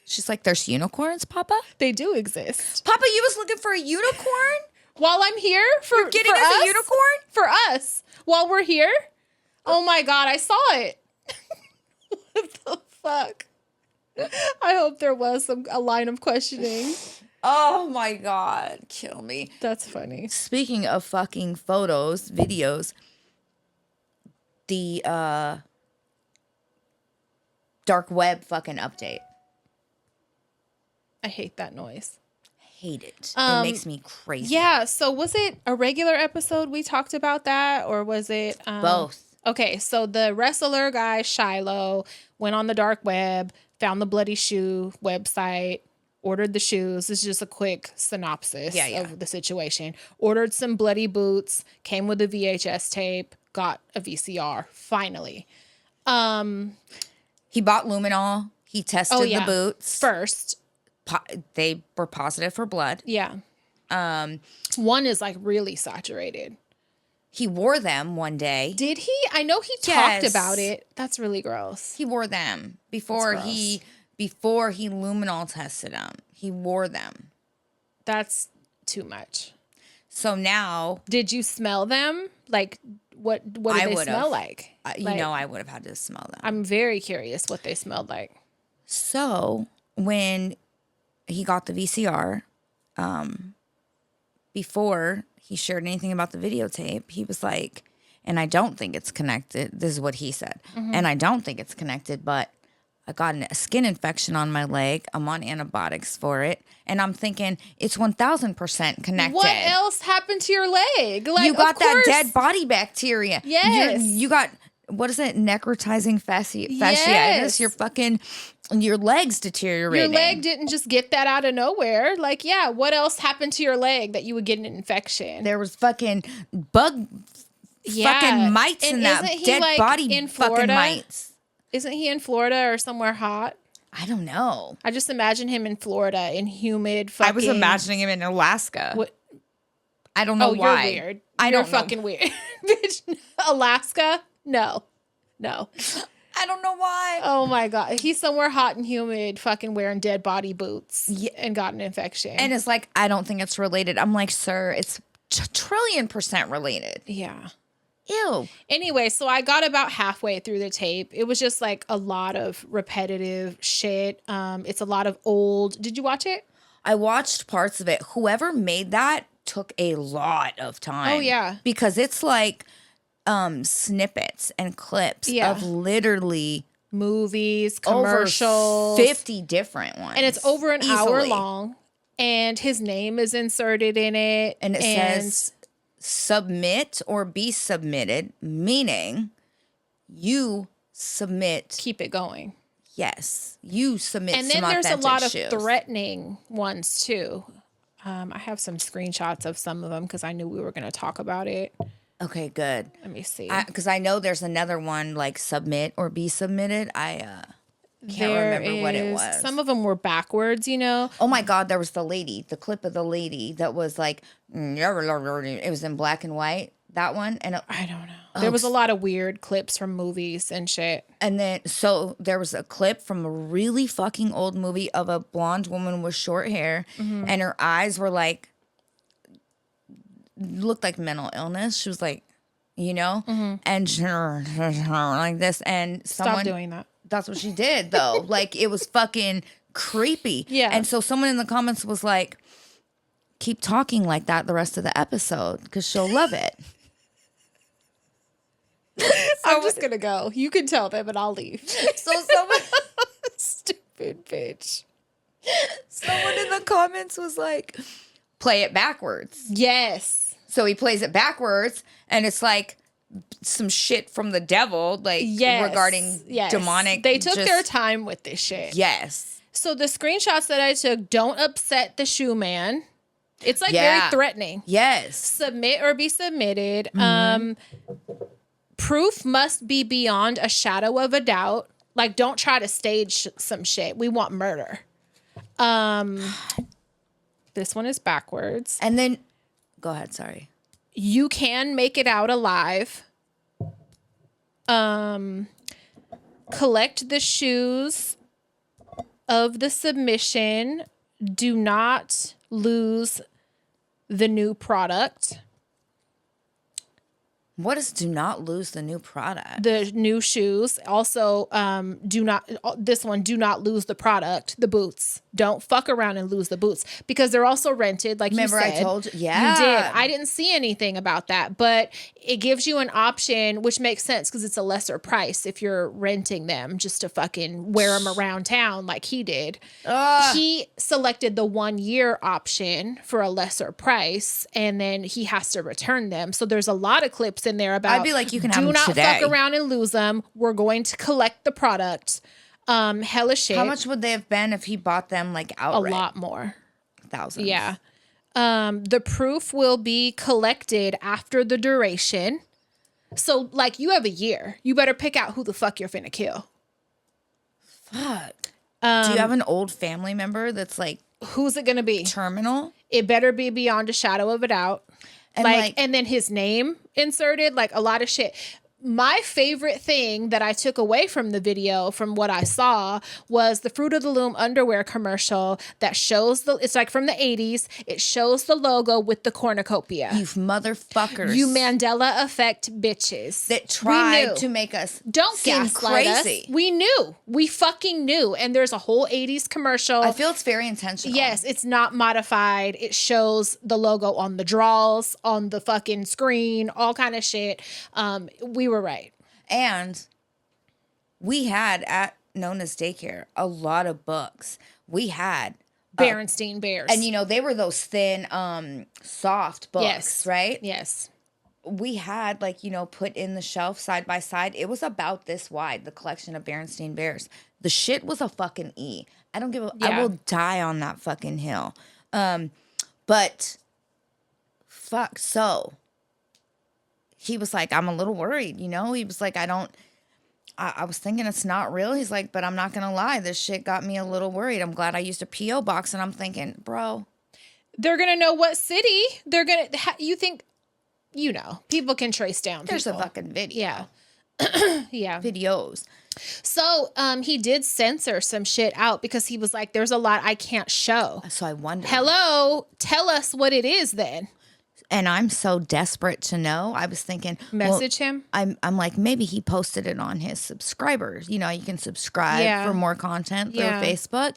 She's like, there's unicorns, Papa? They do exist. Papa, you was looking for a unicorn? While I'm here? You're getting us a unicorn? For us. While we're here? Oh my God, I saw it. What the fuck? I hope there was a line of questioning. Oh my God, kill me. That's funny. Speaking of fucking photos, videos, the dark web fucking update. I hate that noise. Hate it. It makes me crazy. Yeah. So was it a regular episode we talked about that, or was it both? Okay. So the wrestler guy Shiloh went on the dark web, found the bloody shoe website, ordered the shoes. This is just a quick synopsis of the situation. Ordered some bloody boots, came with a VHS tape, got a VCR. Finally, he bought luminol. He tested the boots first. They were positive for blood. Yeah. One is like really saturated. He wore them one day. Did he? I know he talked about it. That's really gross. He wore them before he luminol tested them. He wore them. That's too much. So now, did you smell them? Like what did they smell like? I would have had to smell them. I'm very curious what they smelled like. So when he got the VCR, before he shared anything about the videotape, he was like, and I don't think it's connected. This is what he said. And I don't think it's connected, but I got a skin infection on my leg. I'm on antibiotics for it. And I'm thinking it's 1000% connected. What else happened to your leg? Like, you got that dead body bacteria. Yes. You got, what is it? Necrotizing fasciitis. Yes. Your leg's deteriorating. Your leg didn't just get that out of nowhere. Like, yeah, what else happened to your leg that you would get an infection? There was fucking fucking mites in that dead body in Florida? fucking mites. Isn't he in Florida or somewhere hot? I don't know. I just imagine him in Florida in humid fucking... I was imagining him in Alaska. What? I don't know why. You're weird. You're fucking weird. Bitch, Alaska? No. I don't know why. Oh my God. He's somewhere hot and humid, fucking wearing dead body boots and got an infection. And it's like, I don't think it's related. I'm like, sir, it's trillion% related. Yeah. Ew. Anyway, so I got about halfway through the tape. It was just like a lot of repetitive shit. It's a lot of old. Did you watch it? I watched parts of it. Whoever made that took a lot of time. Oh, yeah. Because it's like snippets and clips of literally movies, commercials. Over 50 different ones. And it's over an hour long. And his name is inserted in it. And it says submit or be submitted, meaning you submit. Keep it going. Yes. You submit some authentic shoes. And then there's a lot of threatening ones too. I have some screenshots of some of them because I knew we were going to talk about it. Okay, good. Let me see. Because I know there's another one like submit or be submitted. I can't remember what it was. Some of them were backwards, you know. Oh my God, there was the clip of the lady that was like, it was in black and white. That one. And I don't know. There was a lot of weird clips from movies and shit. And then, so there was a clip from a really fucking old movie of a blonde woman with short hair. Mm-hmm. And her eyes were like, looked like mental illness. She was like, you know, and like this. And someone. Stop doing that. That's what she did, though. Like, it was fucking creepy. Yeah. And so someone in the comments was like, keep talking like that the rest of the episode because she'll love it. I'm just going to go. You can tell them and I'll leave. So someone... Stupid bitch. Someone in the comments was like, play it backwards. Yes. So he plays it backwards and it's like some shit from the devil, like regarding demonic. They took their time with this shit. Yes. So the screenshots that I took, don't upset the shoe man. It's like very threatening. Yes. Submit or be submitted. Mm-hmm. Proof must be beyond a shadow of a doubt. Like, don't try to stage some shit. We want murder. This one is backwards. And then, go ahead, sorry. You can make it out alive. Collect the shoes of the submission. Do not lose the new product. What is do not lose the new product? The new shoes. Also, do not lose the product, the boots. Don't fuck around and lose the boots because they're also rented, like Remember you said. I told you? Yeah. You did. I didn't see anything about that, but it gives you an option, which makes sense because it's a lesser price if you're renting them just to fucking wear them around town like he did. He selected the 1 year option for a lesser price, and then he has to return them. So there's a lot of clips in there about I'd be like, you can have do them not today. fuck around and lose them. We're going to collect the product. Hella shit. How much would they have been if he bought them like outright? A lot more. Thousands. Yeah. The proof will be collected after the duration. So, like, you have a year. You better pick out who the fuck you're finna kill. Fuck. Do you have an old family member that's like... Who's it gonna be? Terminal? It better be beyond a shadow of a doubt. And and then his name inserted, like a lot of shit. My favorite thing that I took away from the video, from what I saw, was the Fruit of the Loom underwear commercial that shows it's like from the 80s. It shows the logo with the cornucopia. You motherfuckers. You Mandela effect bitches. That tried to make us seem crazy. We knew. We fucking knew. And there's a whole 80s commercial. I feel it's very intentional. Yes, it's not modified. It shows the logo on the draws, on the fucking screen, all kind of shit. We were right. And we had at Nona's daycare a lot of books. We had Berenstain Bears. And you know, they were those thin, soft books, right? Yes. We had put in the shelf side by side. It was about this wide, the collection of Berenstain Bears. The shit was a fucking E. I don't give a I will die on that fucking hill. But fuck, so he was like, I'm a little worried, He was like, I was thinking it's not real. He's like, but I'm not going to lie. This shit got me a little worried. I'm glad I used a P.O. box. And I'm thinking, bro. They're going to know what city. They're going to, you think, people can trace down There's people. a fucking video. Yeah. Yeah. Videos. So he did censor some shit out because he was like, there's a lot I can't show. So I wonder. Hello, tell us what it is then. And I'm so desperate to know. I was thinking, message him. I'm like, maybe he posted it on his subscribers. You know, you can subscribe for more content through Facebook.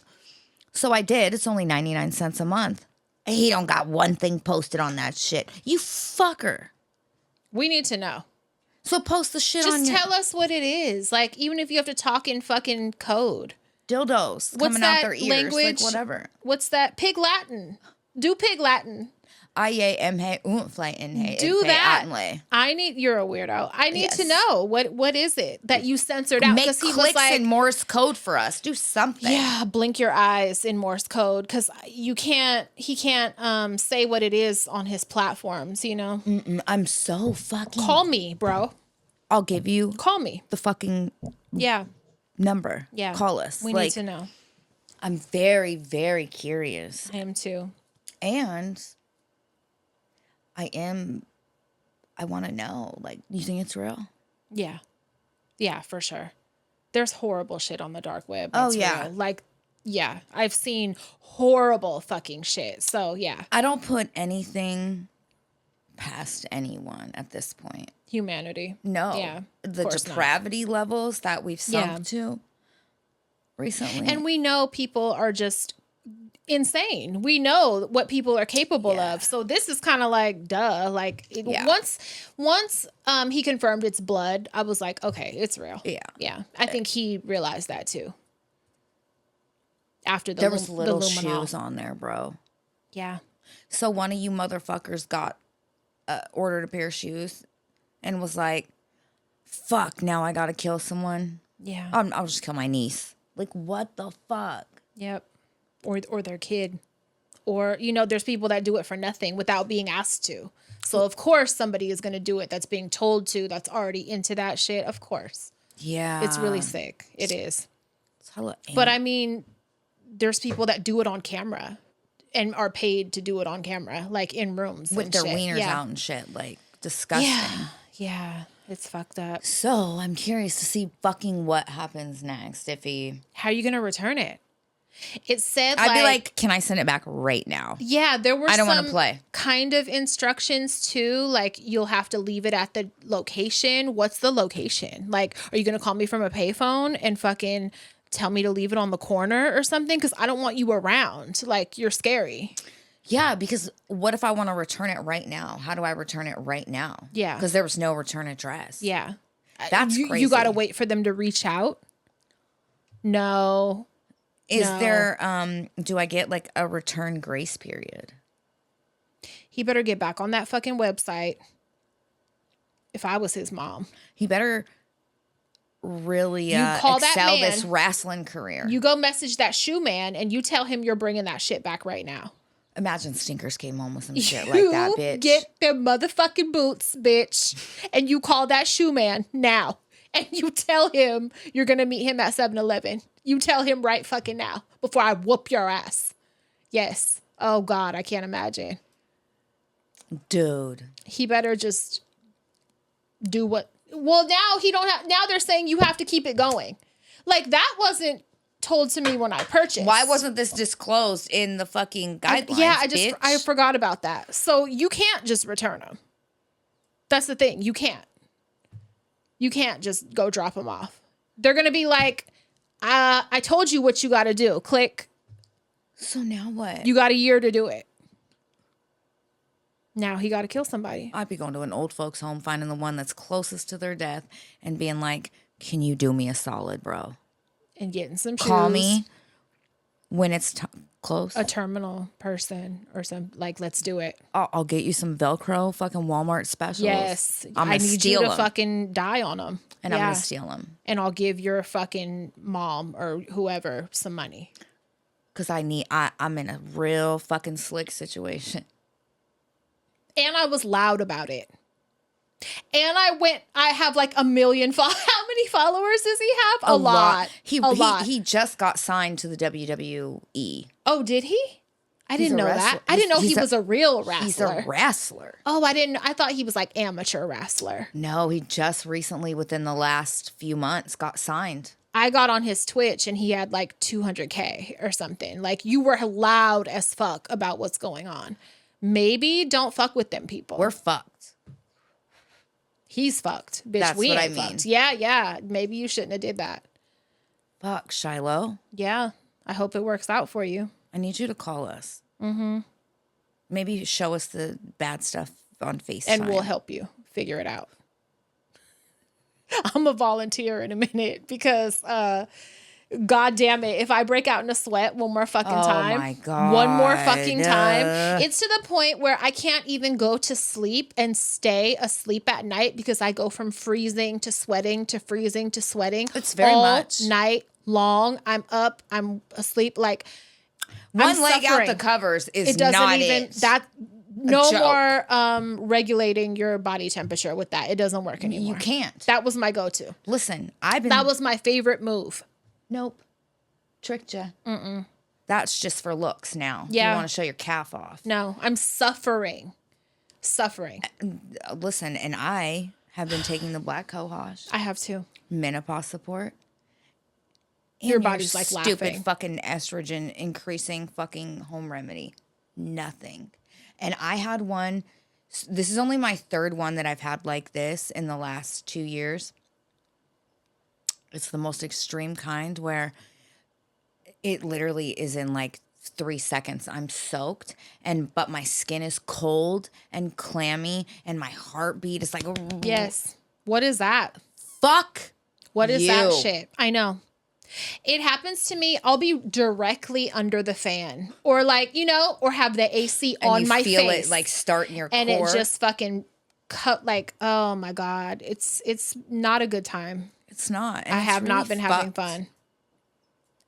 So I did. It's only 99 cents a month. He don't got one thing posted on that shit. You fucker. We need to know. So post the shit Just on your... Just tell us what it is. Like, even if you have to talk in fucking code. Dildos coming out their ears. Language? Like, whatever. What's that? Pig Latin. Do Pig Latin. Do that. You're a weirdo. I need to know what is it that you censored out? Make clicks in Morse code for us. Do something. Yeah, blink your eyes in Morse code because he can't say what it is on his platforms. You know. I'm so fucking. Call me, bro. I'll give you. Call me. The fucking. Number. Yeah. Call us. We need to know. I'm very, very curious. I am too. And. I want to know, like, you think it's real? Yeah. Yeah, for sure. There's horrible shit on the dark web. That's real. Like, yeah, I've seen horrible fucking shit. So, yeah. I don't put anything past anyone at this point. Humanity. No. Yeah. The depravity levels that we've sunk to recently. And we know people are just insane. We know what people are capable of. So this is kind of like, duh. Like once he confirmed it's blood, I was like, okay, it's real. Yeah. Yeah. I think he realized that too. After there was little shoes on there, bro. Yeah. So one of you motherfuckers got ordered a pair of shoes and was like, fuck, now I gotta kill someone. Yeah. I'll just kill my niece. Like, what the fuck? Yep. Or their kid. Or, you know, there's people that do it for nothing without being asked to. So, of course, somebody is going to do it that's being told to, that's already into that shit. Of course. Yeah. It's really sick. It is. But, I mean, there's people that do it on camera and are paid to do it on camera, like in rooms. With their wieners out and shit. Like, disgusting. Yeah. It's fucked up. So, I'm curious to see fucking what happens next if he... How are you going to return it? It said I'd be like, can I send it back right now? Yeah, there were I don't want to play. Kind of instructions too. Like, you'll have to leave it at the location. What's the location? Like, are you going to call me from a payphone and fucking tell me to leave it on the corner or something? Because I don't want you around. Like, you're scary. Yeah, because what if I want to return it right now? How do I return it right now? Yeah. Because there was no return address. Yeah. That's crazy. You got to wait for them to reach out? No. Is there, do I get like a return grace period? He better get back on that fucking website. If I was his mom. He better really excel this wrestling career. You go message that shoe man and you tell him you're bringing that shit back right now. Imagine Stinkers came home with some shit like that, bitch. Get them motherfucking boots, bitch. And you call that shoe man now. And you tell him you're going to meet him at 7-Eleven. You tell him right fucking now before I whoop your ass. Yes. Oh, God, I can't imagine. Dude. He better just do what... Well, now he don't have... Now they're saying you have to keep it going. Like, that wasn't told to me when I purchased. Why wasn't this disclosed in the fucking guidelines, I forgot about that. So you can't just return them. That's the thing. You can't. You can't just go drop them off. They're going to be like, I told you what you got to do. Click. So now what? You got a year to do it. Now he got to kill somebody. I'd be going to an old folks home, finding the one that's closest to their death and being like, can you do me a solid, bro? And getting some shoes. Call me when it's close. A terminal person or some, like, let's do it. I'll get you some Velcro fucking Walmart specials. Yes. I need you to fucking die on them. And I'm going to steal them. And I'll give your fucking mom or whoever some money. Because I'm in a real fucking slick situation. And I was loud about it. And I have like 1 million How many followers does he have? A lot. He just got signed to the WWE. Oh, did he? I didn't know that. I didn't know he was a real wrestler. He's a wrestler. Oh, I didn't. I thought he was like amateur wrestler. No, he just recently, within the last few months, got signed. I got on his Twitch and he had like 200K or something. Like, you were loud as fuck about what's going on. Maybe don't fuck with them people. We're fucked. He's fucked. Bitch, That's we what ain't I mean. fucked. Yeah. Maybe you shouldn't have did that. Fuck, Shiloh. Yeah. I hope it works out for you. I need you to call us. Mm-hmm. Maybe show us the bad stuff on FaceTime. And we'll help you figure it out. I'm a volunteer in a minute because, God damn it, if I break out in a sweat one more fucking time, my God. one more fucking time, it's to the point where I can't even go to sleep and stay asleep at night because I go from freezing to sweating to freezing to sweating. It's very all much night long. I'm up, I'm asleep. Like, one leg out the covers is it doesn't not even it. that. No more regulating your body temperature with that. It doesn't work anymore. You can't. That was my go-to. Listen, that was my favorite move. Nope. Tricked you. Mm-mm. That's just for looks now. Yeah. You want to show your calf off. No, I'm suffering. Listen, and I have been taking the black cohosh. I have too. Menopause support. Your body's like stupid laughing. Fucking estrogen increasing fucking home remedy. Nothing. And I had one. This is only my third one that I've had like this in the last 2 years. It's the most extreme kind where it literally is in like 3 seconds. I'm soaked, but my skin is cold and clammy, and my heartbeat is like. Yes. What is that? Fuck. What is that shit? I know. It happens to me. I'll be directly under the fan, or like, or have the AC on my face. And you feel it like start in your core. And it just fucking cut like, oh my God. It's not a good time. It's not. And I have not been having fun.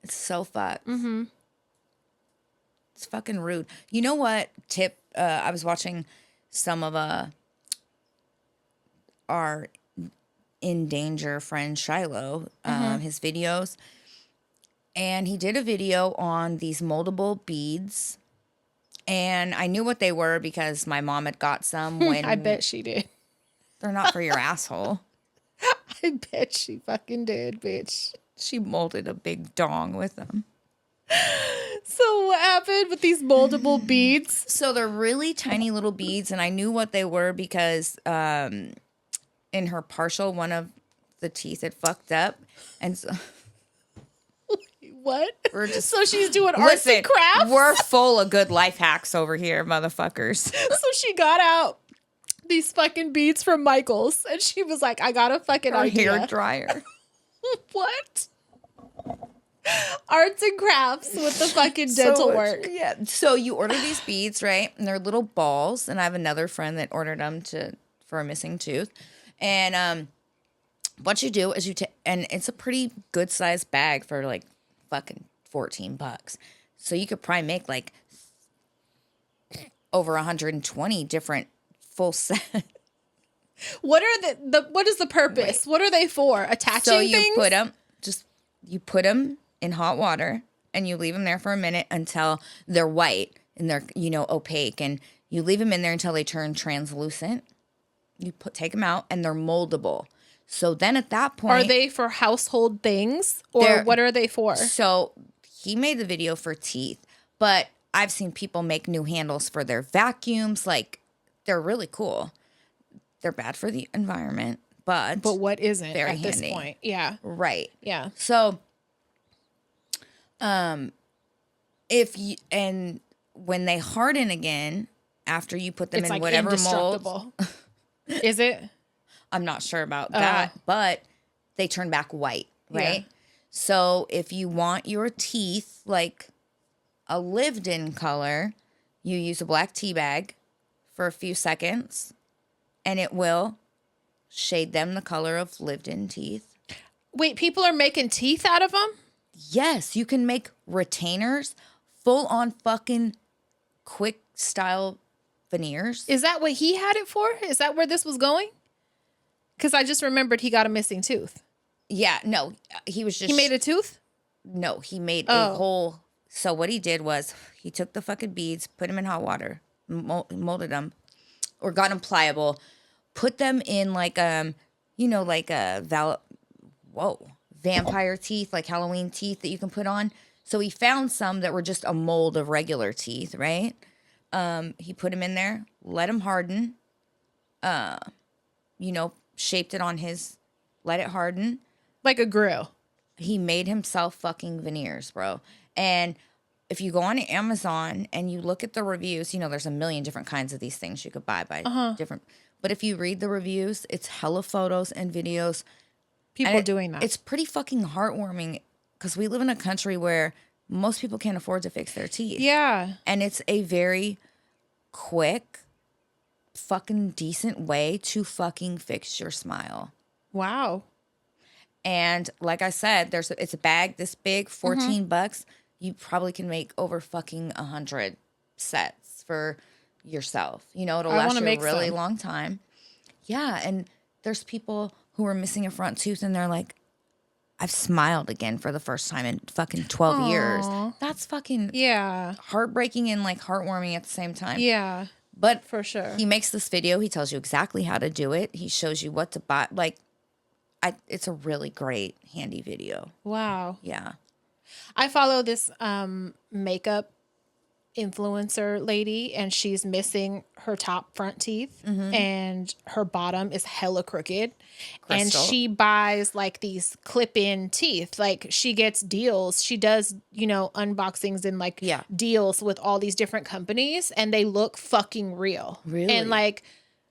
It's so fucked. Mm-hmm. It's fucking rude. You know what? I was watching some of our in danger friend Shiloh, his videos. And he did a video on these moldable beads. And I knew what they were because my mom had got some when I bet she did. They're not for your asshole. I bet she fucking did, bitch. She molded a big dong with them. So what happened with these moldable beads? So they're really tiny little beads, and I knew what they were because in her partial, one of the teeth had fucked up, and so what? So she's doing arts and crafts? We're full of good life hacks over here, motherfuckers. So she got out these fucking beads from Michael's, and she was like, I got a fucking idea. Hair dryer. What? Arts and crafts with the fucking dental work. Yeah. So you order these beads, right? And they're little balls. And I have another friend that ordered them for a missing tooth. And what you do is and it's a pretty good sized bag for like fucking $14. So you could probably make like over 120 different full set. What are what is the purpose? Right. What are they for? Attaching things? So you put them in hot water and you leave them there for a minute until they're white and they're, opaque, and you leave them in there until they turn translucent. You take them out and they're moldable. So then at that point, are they for household things or what are they for? So he made the video for teeth, but I've seen people make new handles for their vacuums. Like, they're really cool. They're bad for the environment, but what isn't very at handy. This point? Yeah. Right. Yeah. So, when they harden again after you put them it's in like whatever mold, is it? I'm not sure about that, but they turn back white, right? Yeah. So if you want your teeth like a lived-in color, you use a black tea bag for a few seconds, and it will shade them the color of lived-in teeth. Wait, people are making teeth out of them? Yes, you can make retainers, full-on fucking quick style veneers. Is that what he had it for? Is that where this was going? Because I just remembered he got a missing tooth. Yeah, no, he was just... He made a tooth? No, he made a whole So what he did was he took the fucking beads, put them in hot water, molded them, or got them pliable, put them in like like a vampire teeth, like Halloween teeth that you can put on. So he found some that were just a mold of regular teeth, right? He put them in there, let them harden, shaped it on his, let it harden. Like a grill. He made himself fucking veneers, bro. And if you go on Amazon and you look at the reviews, there's a million different kinds of these things you could buy by different. But if you read the reviews, it's hella photos and videos. People doing that. It's pretty fucking heartwarming because we live in a country where most people can't afford to fix their teeth. Yeah. And it's a very quick, fucking decent way to fucking fix your smile. Wow. And like I said, it's a bag this big, $14. You probably can make over fucking 100 sets for yourself. It'll last you a really long time. Yeah, and there's people who are missing a front tooth and they're like, I've smiled again for the first time in fucking 12 years. That's fucking heartbreaking and like heartwarming at the same time. Yeah. But for sure. He makes this video. He tells you exactly how to do it. He shows you what to buy. Like, it's a really great, handy video. Wow. Yeah. I follow this makeup influencer lady, and she's missing her top front teeth, and her bottom is hella crooked. Crystal. And she buys like these clip-in teeth. Like she gets deals. She does, unboxings and like deals with all these different companies, and they look fucking real. Really? And like,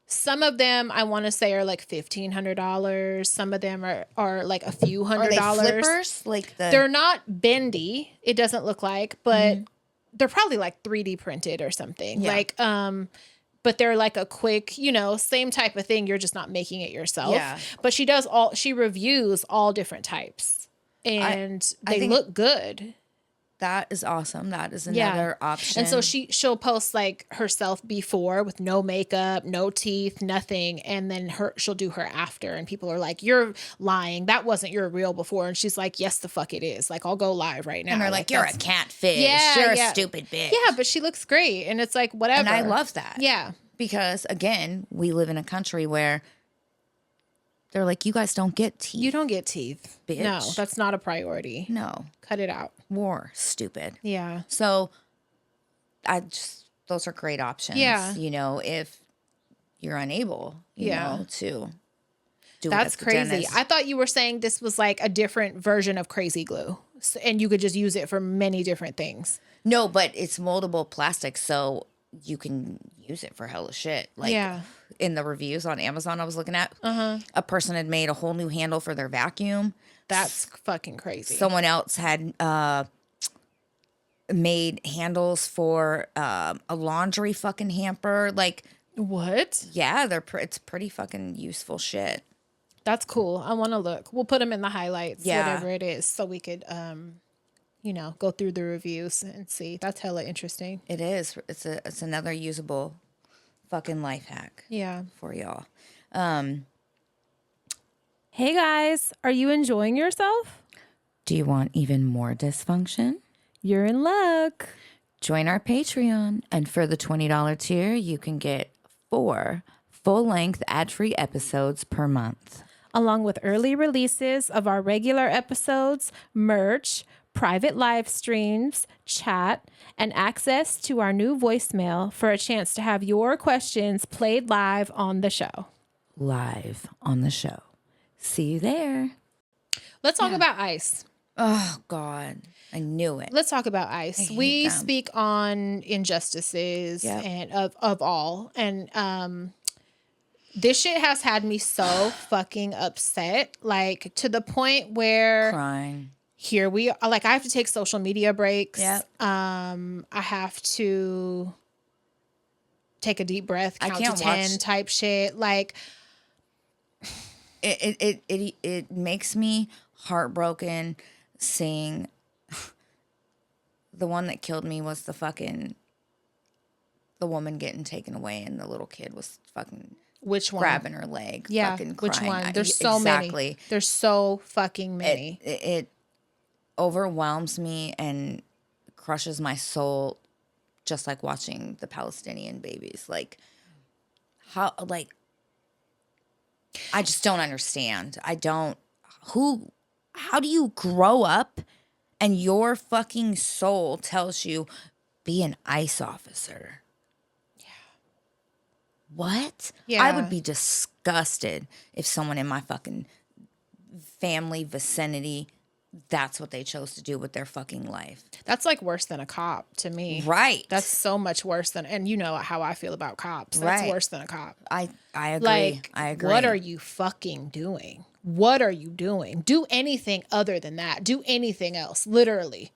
some of them I want to say are like $1,500. Some of them are like a few $100s. Are they flippers? They're not bendy. It doesn't look like, but they're probably like 3D printed or something. Yeah. Like, but they're like a quick, same type of thing. You're just not making it yourself. Yeah. But she reviews all different types, and they look good. That is awesome. That is another option. And so she'll post like herself before with no makeup, no teeth, nothing. And then she'll do her after. And people are like, you're lying. That wasn't your real before. And she's like, yes, the fuck it is. Like, I'll go live right now. And they're like, you're a catfish. Yeah, you're a stupid bitch. Yeah, but she looks great. And it's like, whatever. And I love that. Yeah. Because again, we live in a country where they're like, you guys don't get teeth. You don't get teeth. Bitch. No, that's not a priority. No. Cut it out. War. Stupid. Yeah. So those are great options. Yeah. If you're unable, to do That's crazy. dentist. I thought you were saying this was like a different version of crazy glue, and you could just use it for many different things. No, but it's moldable plastic, so you can use it for hella shit. Like in the reviews on Amazon I was looking at, a person had made a whole new handle for their vacuum. That's fucking crazy. Someone else had made handles for a laundry fucking hamper. Like, what? Yeah, it's pretty fucking useful shit. That's cool. I want to look. We'll put them in the highlights, whatever it is, so we could go through the reviews and see. That's hella interesting. It is. It's another usable fucking life hack. Yeah. For y'all. Hey guys, are you enjoying yourself? Do you want even more dysfunction? You're in luck. Join our Patreon, and for the $20 tier, you can get 4 full-length ad-free episodes per month, along with early releases of our regular episodes, merch, private live streams, chat, and access to our new voicemail for a chance to have your questions played live on the show. Live on the show. See you there. Let's talk about ICE. Oh, God. I knew it. Let's talk about ICE. We speak on injustices and of all. And this shit has had me so fucking upset. Like, to the point where... Crying. Here we are. Like, I have to take social media breaks. Yep. I have to take a deep breath, count to 10 type shit. Like... It makes me heartbroken seeing the one that killed me was the woman getting taken away, and the little kid was fucking which one grabbing her leg, fucking crying. Which one? There's so many. There's so fucking many. It overwhelms me and crushes my soul, just like watching the Palestinian babies. Like, how, like, I just don't understand. How do you grow up and your fucking soul tells you, be an ICE officer? Yeah. What? Yeah. I would be disgusted if someone in my fucking family vicinity, that's what they chose to do with their fucking life. That's like worse than a cop to me. Right. That's so much worse than, and you know how I feel about cops. That's worse than a cop. I agree. Like, I agree. what are you fucking doing? What are you doing? Do anything other than that. Do anything else. Literally.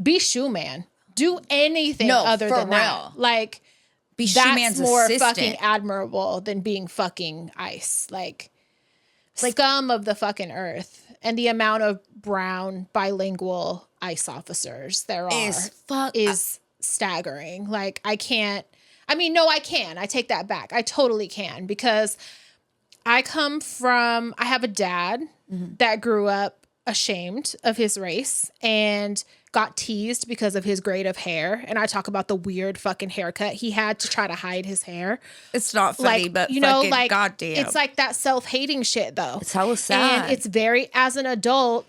Be shoe man. Do anything other than that. Like, be that's shoeman's more assistant. fucking admirable than being fucking ICE. Like scum of the fucking earth. And the amount of brown bilingual ICE officers there are is staggering. Like, I can. I take that back. I totally can, because I have a dad that grew up ashamed of his race and got teased because of his grade of hair. And I talk about the weird fucking haircut he had to try to hide his hair. It's not funny, like, but you know, fucking like, goddamn. it's like that self-hating shit, though. It's hella sad. And it's very, as an adult,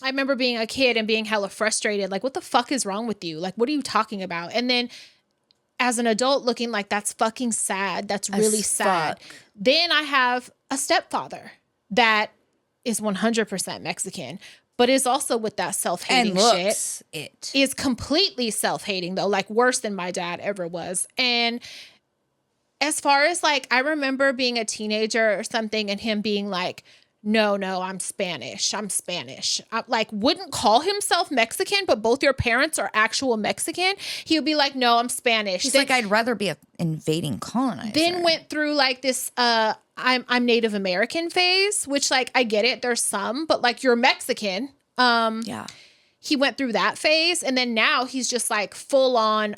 I remember being a kid and being hella frustrated. Like, what the fuck is wrong with you? Like, what are you talking about? And then as an adult looking like, that's fucking sad. That's really sad. Then I have a stepfather that is 100% Mexican, but is also with that self-hating shit. Is completely self-hating, though, like worse than my dad ever was. And as far as like, I remember being a teenager or something and him being like, no, I'm Spanish. I, like, wouldn't call himself Mexican, but both your parents are actual Mexican. He would be like, no, I'm Spanish. He's like, I'd rather be an invading colonizer. Then went through like this, I'm Native American phase, which, like, I get it. There's some, but like, you're Mexican. Yeah. He went through that phase, and then now he's just like full on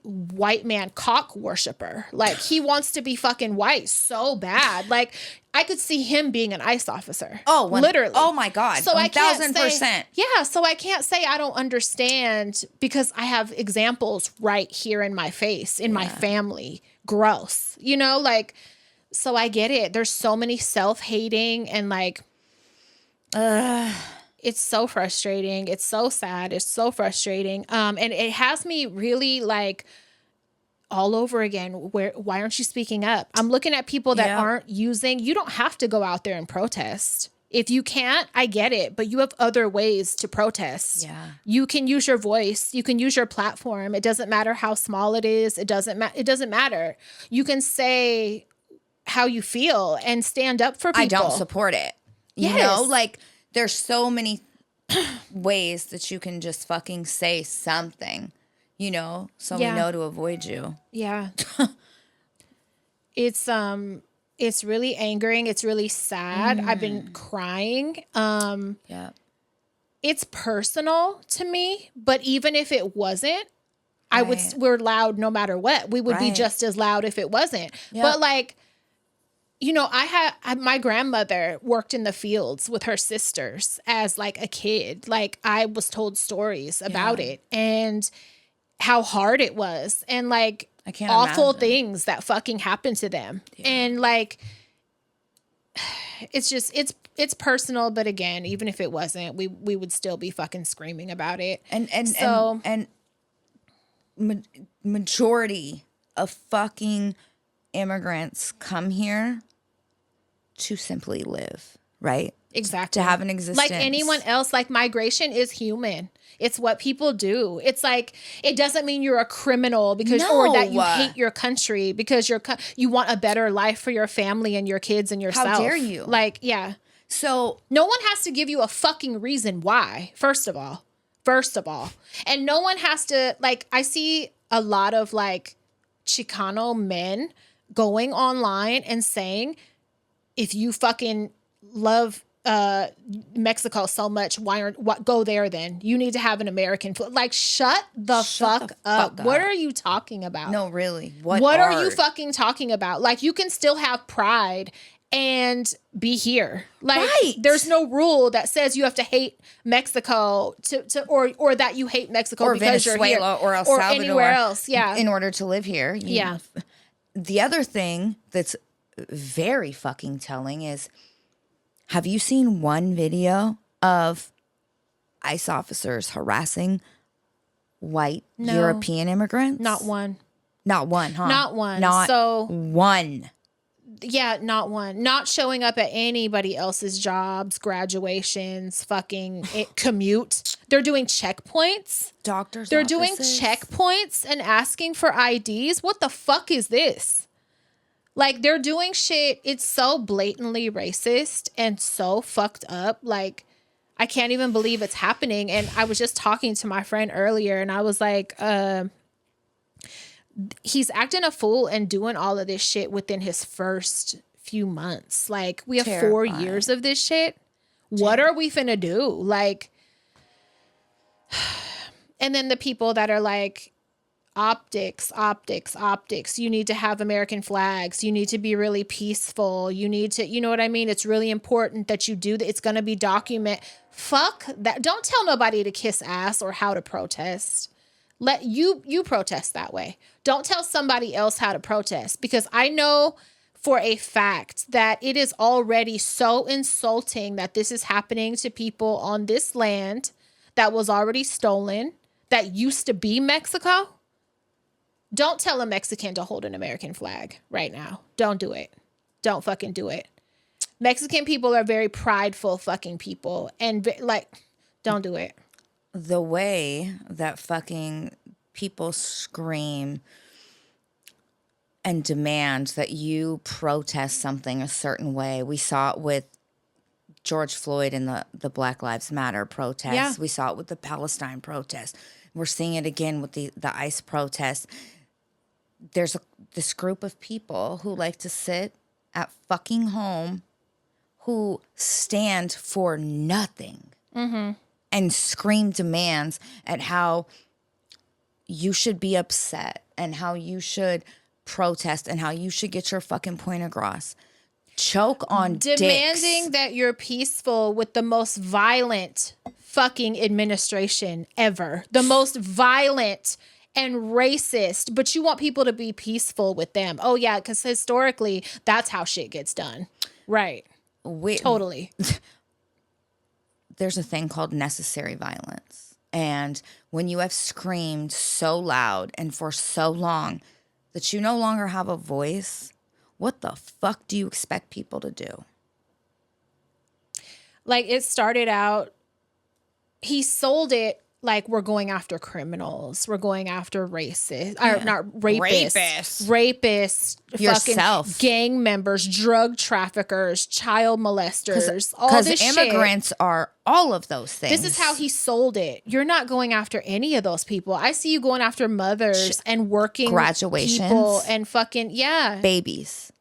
white man cock worshiper. Like, he wants to be fucking white so bad. Like, I could see him being an ICE officer. Oh, literally. Oh my God. So 1,000%. Yeah. So I can't say I don't understand, because I have examples right here in my face, in my family. Gross. You know, like, so I get it. There's so many self-hating and like, it's so frustrating. It's so sad. It's so frustrating. And it has me really like all over again. Why aren't you speaking up? I'm looking at people that aren't using. You don't have to go out there and protest. If you can't, I get it, but you have other ways to protest. Yeah. You can use your voice. You can use your platform. It doesn't matter how small it is. It doesn't matter. You can say how you feel and stand up for people. I don't support it. You know, like, there's so many ways that you can just fucking say something, you know, so we know to avoid you. Yeah. It's really angering. It's really sad. I've been crying. It's personal to me, but even if it wasn't, we're loud no matter what. We would be just as loud if it wasn't. Yep. But like, you know, my grandmother worked in the fields with her sisters as like a kid. Like, I was told stories about it and how hard it was, and like awful things that fucking happened to them. Yeah. And like, it's just, it's personal, but again, even if it wasn't, we would still be fucking screaming about it. And majority of fucking immigrants come here to simply live, right? Exactly. To have an existence. Like anyone else, like, migration is human. It's what people do. It's like, it doesn't mean you're a criminal because, or that you hate your country because you want a better life for your family and your kids and yourself. How dare you? Like, yeah. So no one has to give you a fucking reason why, first of all. And no one has to, like, I see a lot of like Chicano men going online and saying, if you fucking love Mexico so much, go there then? You need to have an American foot. Like, shut the fuck up. What are you talking about? No, really. What are you fucking talking about? Like, you can still have pride and be here. Like, Right. there's no rule that says you have to hate Mexico or that you hate Mexico or because Venezuela you're here or El Salvador, anywhere else. Yeah. in order to live here. Yeah. The other thing that's very fucking telling is, have you seen one video of ICE officers harassing white European immigrants? Not one. Not one, huh? Not one. Not so, one. Yeah, not one. Not showing up at anybody else's jobs, graduations, fucking commute. They're doing checkpoints. Doctors' They're offices. doing checkpoints and asking for IDs. What the fuck is this? Like, they're doing shit. It's so blatantly racist and so fucked up. Like, I can't even believe it's happening. And I was just talking to my friend earlier, and I was like, he's acting a fool and doing all of this shit within his first few months. Like, we have 4 years of this shit. What are we finna do? Like, and then the people that are like, optics. You need to have American flags. You need to be really peaceful. You need to, you know what I mean? It's really important that you do that. It's going to be Fuck that. Don't tell nobody to kiss ass or how to protest. Let you protest that way. Don't tell somebody else how to protest, because I know for a fact that it is already so insulting that this is happening to people on this land that was already stolen, that used to be Mexico. Don't tell a Mexican to hold an American flag right now. Don't do it. Don't fucking do it. Mexican people are very prideful fucking people. And like, don't do it. The way that fucking people scream and demand that you protest something a certain way. We saw it with George Floyd and the Black Lives Matter protests. Yeah. We saw it with the Palestine protests. We're seeing it again with the ICE protests. There's this group of people who like to sit at fucking home, who stand for nothing and scream demands at how you should be upset and how you should protest and how you should get your fucking point across. Choke on demanding dicks. That you're peaceful with the most violent fucking administration ever. The most violent and racist, but you want people to be peaceful with them. Oh yeah, because historically, that's how shit gets done. Right. Totally. There's a thing called necessary violence. And when you have screamed so loud and for so long that you no longer have a voice, what the fuck do you expect people to do? Like, it started out, he sold it like, we're going after criminals. We're going after racists. Or not rapists. Rapists. Yourself. Fucking gang members, drug traffickers, child molesters. All this shit. Because immigrants are all of those things. This is how he sold it. You're not going after any of those people. I see you going after mothers and working graduations. People and fucking, yeah. Babies.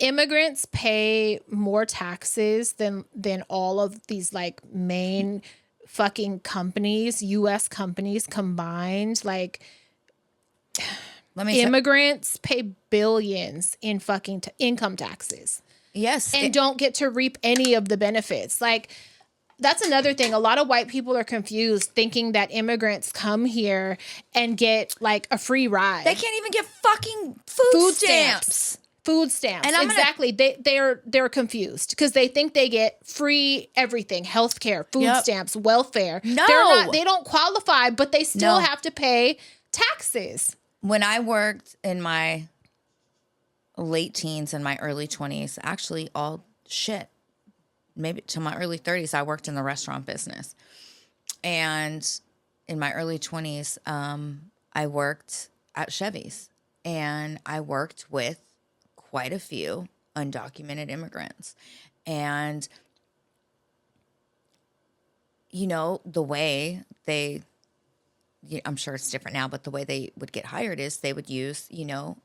Immigrants pay more taxes than all of these like main fucking companies, U.S. companies combined. Like, immigrants pay billions in fucking income taxes. Yes. And don't get to reap any of the benefits. Like, that's another thing. A lot of white people are confused, thinking that immigrants come here and get like a free ride. They can't even get fucking food stamps. Food stamps. And exactly. They're confused because they think they get free everything, healthcare, food stamps, welfare. No. They don't qualify, but they still have to pay taxes. When I worked in my late teens and my early 20s, actually all shit, maybe to my early 30s, I worked in the restaurant business. And in my early 20s, I worked at Chevy's, and I worked with quite a few undocumented immigrants. And, you know, the way I'm sure it's different now, but the way they would get hired is they would use, you know,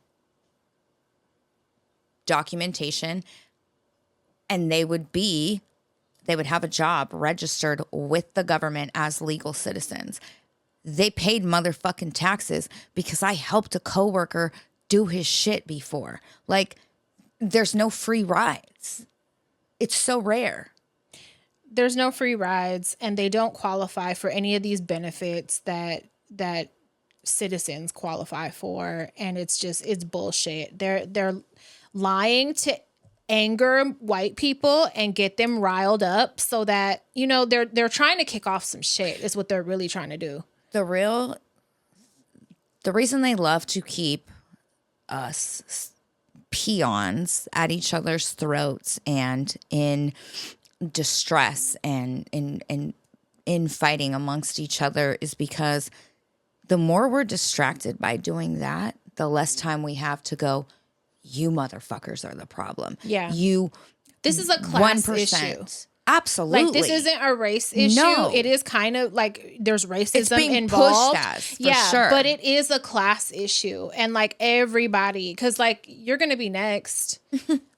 documentation, and they would have a job registered with the government as legal citizens. They paid motherfucking taxes because I helped a coworker do his shit before. Like, there's no free rides. It's so rare. There's no free rides, and they don't qualify for any of these benefits that citizens qualify for, and it's bullshit. They're lying to anger white people and get them riled up so that, you know, they're trying to kick off some shit is what they're really trying to do. The reason they love to keep us peons at each other's throats and in distress and in fighting amongst each other is because the more we're distracted by doing that, the less time we have to go, you motherfuckers are the problem. Yeah. This is a class issue. Absolutely. Like, this isn't a race issue. No. It is kind of like there's racism it's being involved. Pushed as, for sure. But it is a class issue. And like everybody, because like you're going to be next.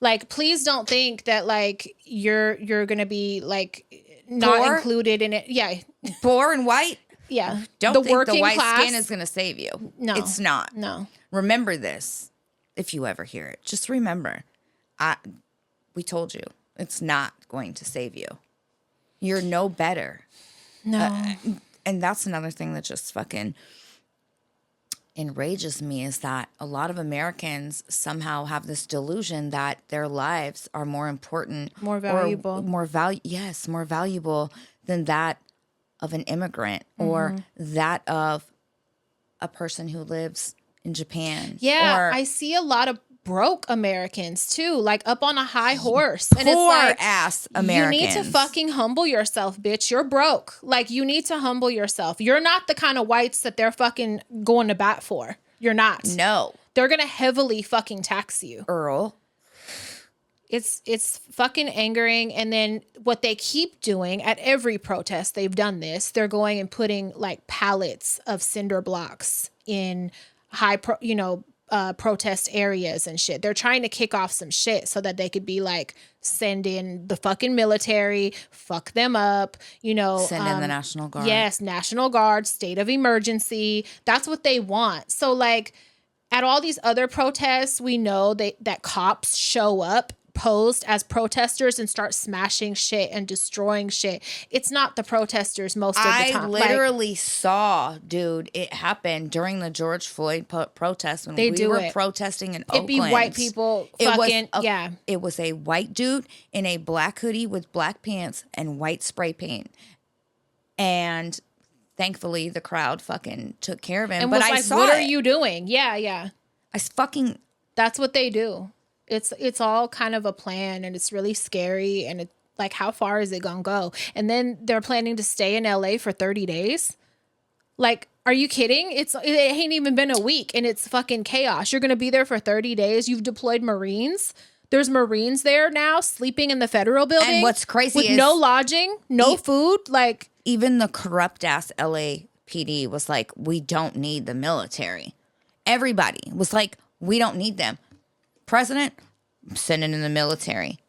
Like, please don't think that like you're going to be like not Poor? included in it. Yeah. Poor and white? Yeah. Don't the think working the white class, skin is going to save you. No. It's not. No. Remember this. If you ever hear it, just remember, we told you, it's not going to save you. You're no better. No. And that's another thing that just fucking enrages me is that a lot of Americans somehow have this delusion that their lives are more important, more valuable, more valuable than that of an immigrant or that of a person who lives in Japan. Yeah, I see a lot of broke Americans too, like up on a high horse. Poor and it's like, ass Americans. You need to fucking humble yourself, bitch. You're broke. Like, you need to humble yourself. You're not the kind of whites that they're fucking going to bat for. You're not. No. They're going to heavily fucking tax you. Earl. It's fucking angering. And then what they keep doing at every protest, they've done this. They're going and putting like pallets of cinder blocks in protest areas and shit. They're trying to kick off some shit so that they could be like, send in the fucking military, fuck them up, send in the National Guard. Yes, National Guard, state of emergency. That's what they want. So like at all these other protests, we know that cops show up posed as protesters and start smashing shit and destroying shit. It's not the protesters most of the time. I literally saw, dude, it happened during the George Floyd protest when we were protesting in Oakland. It'd be white people It was a white dude in a black hoodie with black pants and white spray paint. And thankfully the crowd fucking took care of him. And but was I like, saw what are you doing? Yeah. That's what they do. It's all kind of a plan, and it's really scary, and it's like, how far is it gonna go? And then they're planning to stay in LA for 30 days. Like, are you kidding? It ain't even been a week, and it's fucking chaos. You're gonna be there for 30 days. You've deployed Marines. There's Marines there now sleeping in the federal building. And what's crazy with is no lodging, no food. Like, even the corrupt ass LAPD was like, we don't need the military. Everybody was like, we don't need them. President, sending in the military.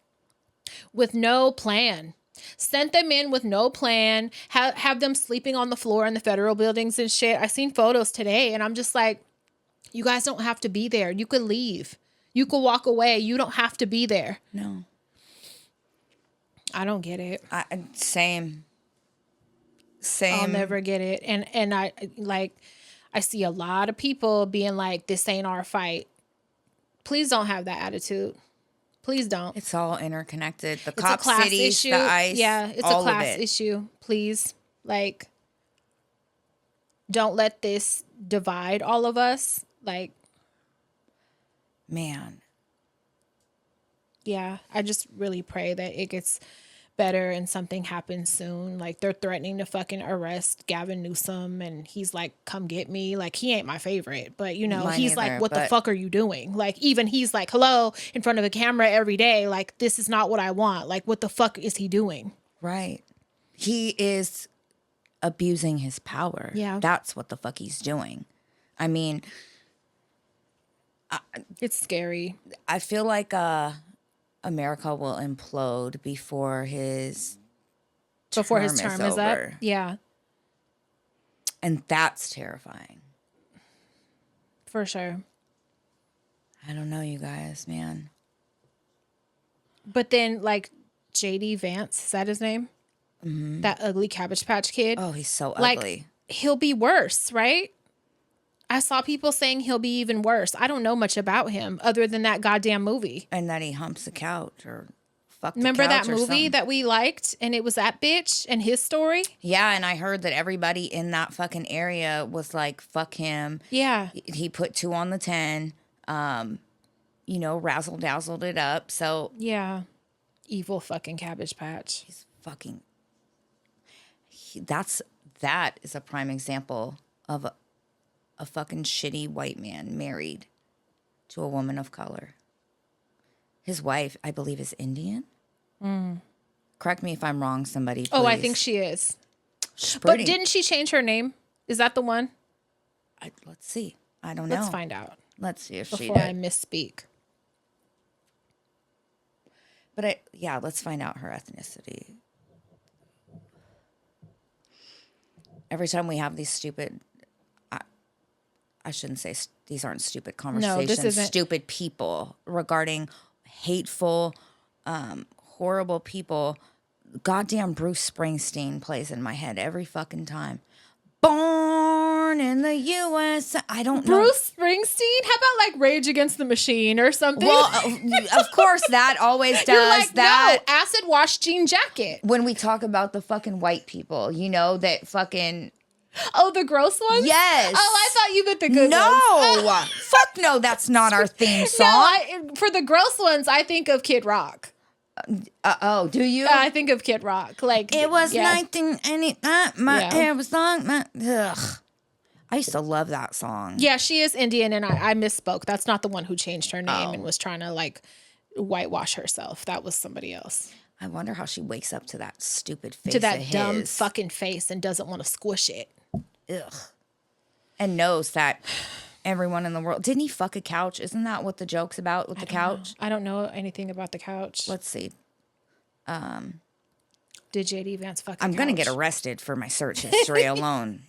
With no plan. Sent them in with no plan. Have them sleeping on the floor in the federal buildings and shit. I seen photos today, and I'm just like, you guys don't have to be there. You could leave. You could walk away. You don't have to be there. No. I don't get it. Same. I'll never get it. And I see a lot of people being like, this ain't our fight. Please don't have that attitude. Please don't. It's all interconnected. The it's cop cities, issue. the ICE. Yeah, it's a class issue. Please, like, don't let this divide all of us. Like, man. Yeah, I just really pray that it gets better and something happens soon. Like, they're threatening to fucking arrest Gavin Newsom, and he's like, come get me. Like, he ain't my favorite, but he's like, what the fuck are you doing? Like, even he's like, hello, in front of a camera every day. Like, this is not what I want. Like, what the fuck is he doing? Right. He is abusing his power. Yeah. That's what the fuck he's doing. I mean, it's scary. I feel like America will implode before his term is up. over. Yeah. And that's terrifying. For sure. I don't know, you guys, man. But then, like, JD Vance, is that his name? Mm-hmm. That ugly Cabbage Patch Kid. Oh, he's so like, ugly. He'll be worse, right? I saw people saying he'll be even worse. I don't know much about him other than that goddamn movie. And that he humps the couch or fucked the Remember couch that movie that we liked? And it was that bitch and his story? Yeah, and I heard that everybody in that fucking area was like, fuck him. Yeah. He put 2 on the 10, razzle-dazzled it up. So yeah. Evil fucking Cabbage Patch. He's fucking... That is a prime example of a fucking shitty white man married to a woman of color. His wife, I believe, is Indian. Correct me if I'm wrong, somebody, please. Oh, I think she is. She's pretty. But didn't she change her name? Is that the one? Let's see. I don't know. Let's find out. Let's see if she did. Before I misspeak. But let's find out her ethnicity. Every time we have these stupid... I shouldn't say these aren't stupid conversations. No, this isn't. Stupid people regarding hateful, horrible people. Goddamn Bruce Springsteen plays in my head every fucking time. Born in the U.S. I don't know. Bruce Springsteen? How about like Rage Against the Machine or something? Well, of course that always does. You're like, that. No, acid wash jean jacket. When we talk about the fucking white people, that fucking... Oh, the gross ones? Yes. Oh, I thought you meant the good ones. No. Fuck no, that's not our theme song. No, for the gross ones, I think of Kid Rock. Do you? I think of Kid Rock. Like it was 1989. My hair was long. Ugh. I used to love that song. Yeah, she is Indian, and I misspoke. That's not the one who changed her name and was trying to like whitewash herself. That was somebody else. I wonder how she wakes up to that stupid face. To that dumb fucking face and doesn't want to squish it. Ugh. And knows that everyone in the world... Didn't he fuck a couch? Isn't that what the joke's about with the couch? I don't know anything about the couch. Let's see. Did JD Vance fuck a couch? I'm going to get arrested for my search history alone.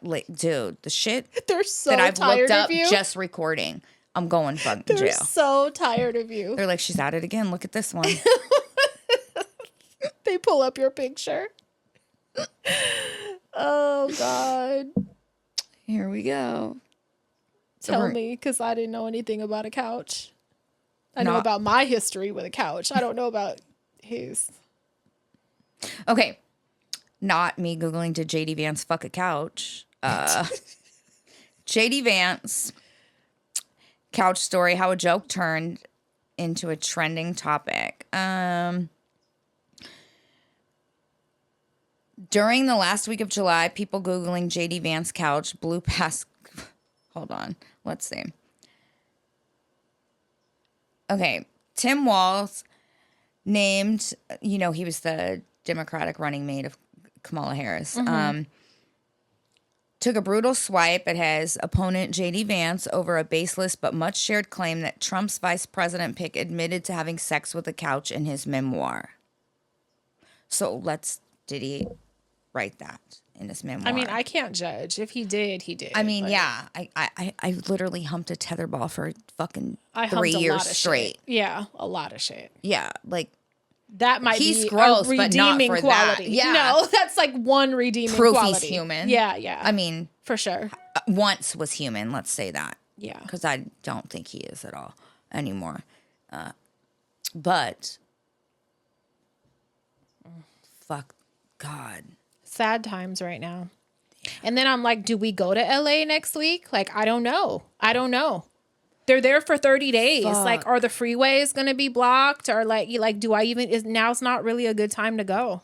Dude, the shit They're so that I've tired looked up of you. just recording, I'm going fucking jail. They're so tired of you. They're like, she's at it again. Look at this one. They pull up your picture. Oh, God. Here we go. Tell me, because I didn't know anything about a couch. I know about my history with a couch. I don't know about his. Okay. Not me Googling, did JD Vance fuck a couch? JD Vance, couch story, how a joke turned into a trending topic. During the last week of July, people Googling JD Vance couch blew past... Hold on. Let's see. Okay. Tim Walz named... he was the Democratic running mate of Kamala Harris. Mm-hmm. Took a brutal swipe at his opponent, JD Vance, over a baseless but much shared claim that Trump's vice president pick admitted to having sex with a couch in his memoir. So did he write that in his memoir? I mean, I can't judge. If he did, he did. I mean, yeah. I literally humped a tetherball for fucking 3 years straight. Shit. Yeah, a lot of shit. Yeah, like... That might he's be gross, a redeeming but not for quality. That. Yeah. No, that's like one redeeming proof quality. He's human. Yeah, yeah. I mean... For sure. Once was human, let's say that. Yeah. Because I don't think he is at all anymore. But... Fuck God. Sad times right now. And then I'm like, do we go to LA next week? Like, I don't know. They're there for 30 days. Fuck. Like, are the freeways going to be blocked? Or like, do I even, now's not really a good time to go.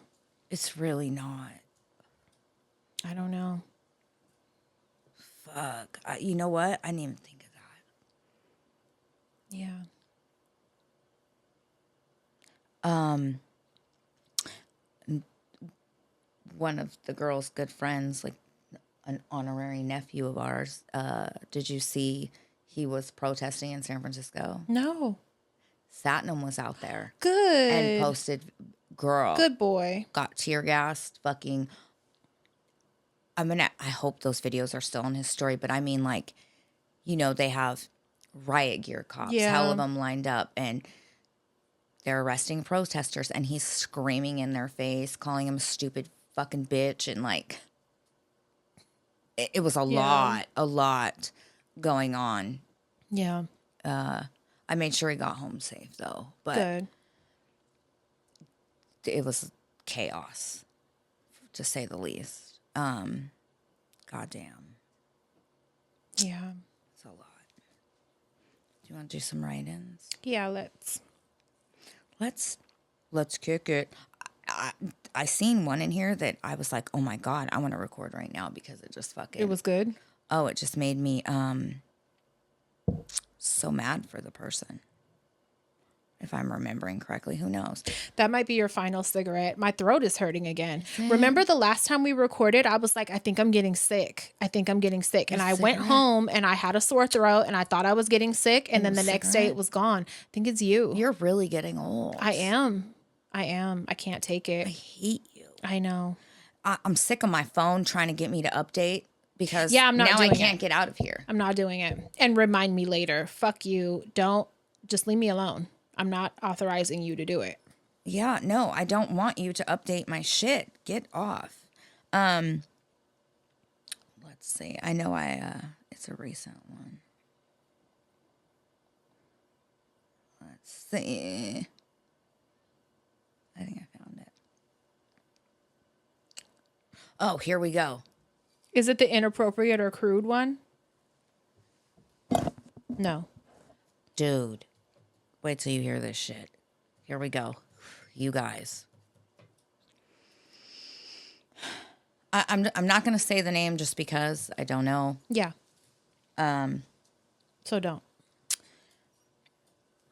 It's really not. I don't know. Fuck. You know what? I didn't even think of that. Yeah. One of the girl's good friends, like an honorary nephew of ours, did you see he was protesting in San Francisco? No. Satnam was out there. Good. And posted, girl. Good boy. Got tear gassed, fucking. I hope those videos are still on his story, but I mean, like, they have riot gear cops, hell of them lined up, and they're arresting protesters, and he's screaming in their face, calling him a stupid fucking bitch, and like it was a lot going on. Yeah. I made sure he got home safe though, but Good. it was chaos, to say the least. Goddamn. Yeah. It's a lot. Do you want to do some write-ins? Yeah, let's kick it. I seen one in here that I was like, oh my God, I want to record right now because it just fucking. It was good. Oh, it just made me so mad for the person. If I'm remembering correctly, who knows? That might be your final cigarette. My throat is hurting again. Remember the last time we recorded, I was like, I think I'm getting sick. And I went home and I had a sore throat and I thought I was getting sick. And then the next day it was gone. I think it's you. You're really getting old. I am. I can't take it. I hate you. I know. I'm sick of my phone trying to get me to update because I'm not now doing I can't get out of here. I'm not doing it. And remind me later. Fuck you. Don't. Just leave me alone. I'm not authorizing you to do it. Yeah, no, I don't want you to update my shit. Get off. Let's see. I know it's a recent one. Let's see. I think I found it. Oh, here we go. Is it the inappropriate or crude one? No. Dude. Wait till you hear this shit. Here we go. You guys. I'm not going to say the name just because I don't know. Yeah. So don't.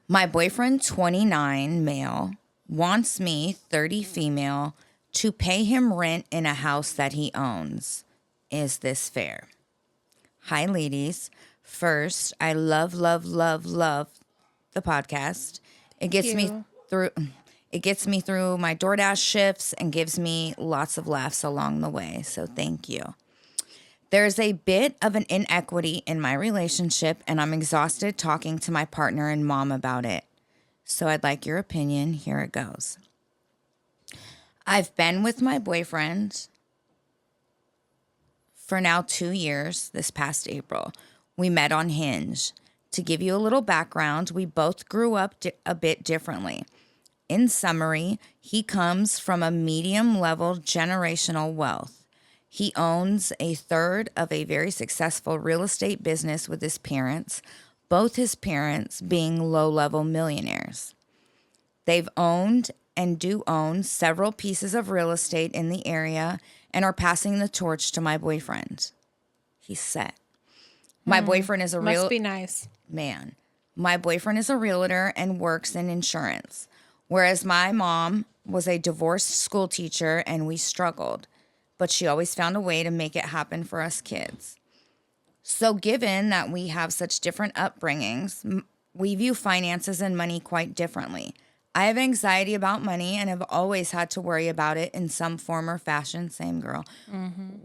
My boyfriend, 29, male, wants me, 30, female, to pay him rent in a house that he owns. Is this fair? Hi, ladies. First, I love the podcast. It gets me through my DoorDash shifts and gives me lots of laughs along the way. So thank you. There's a bit of an inequity in my relationship and I'm exhausted talking to my partner and mom about it. So I'd like your opinion. Here it goes. I've been with my boyfriend for now 2 years this past April. We met on Hinge. To give you a little background, we both grew up a bit differently. In summary, he comes from a medium-level generational wealth. He owns a third of a very successful real estate business with his parents, both his parents being low-level millionaires. They've owned and do own several pieces of real estate in the area and are passing the torch to my boyfriend. He's set. My boyfriend is a real... Must be nice. Man, my boyfriend is a realtor and works in insurance, whereas my mom was a divorced school teacher and we struggled, but she always found a way to make it happen for us kids. So given that we have such different upbringings, we view finances and money quite differently. I have anxiety about money and have always had to worry about it in some form or fashion, same girl,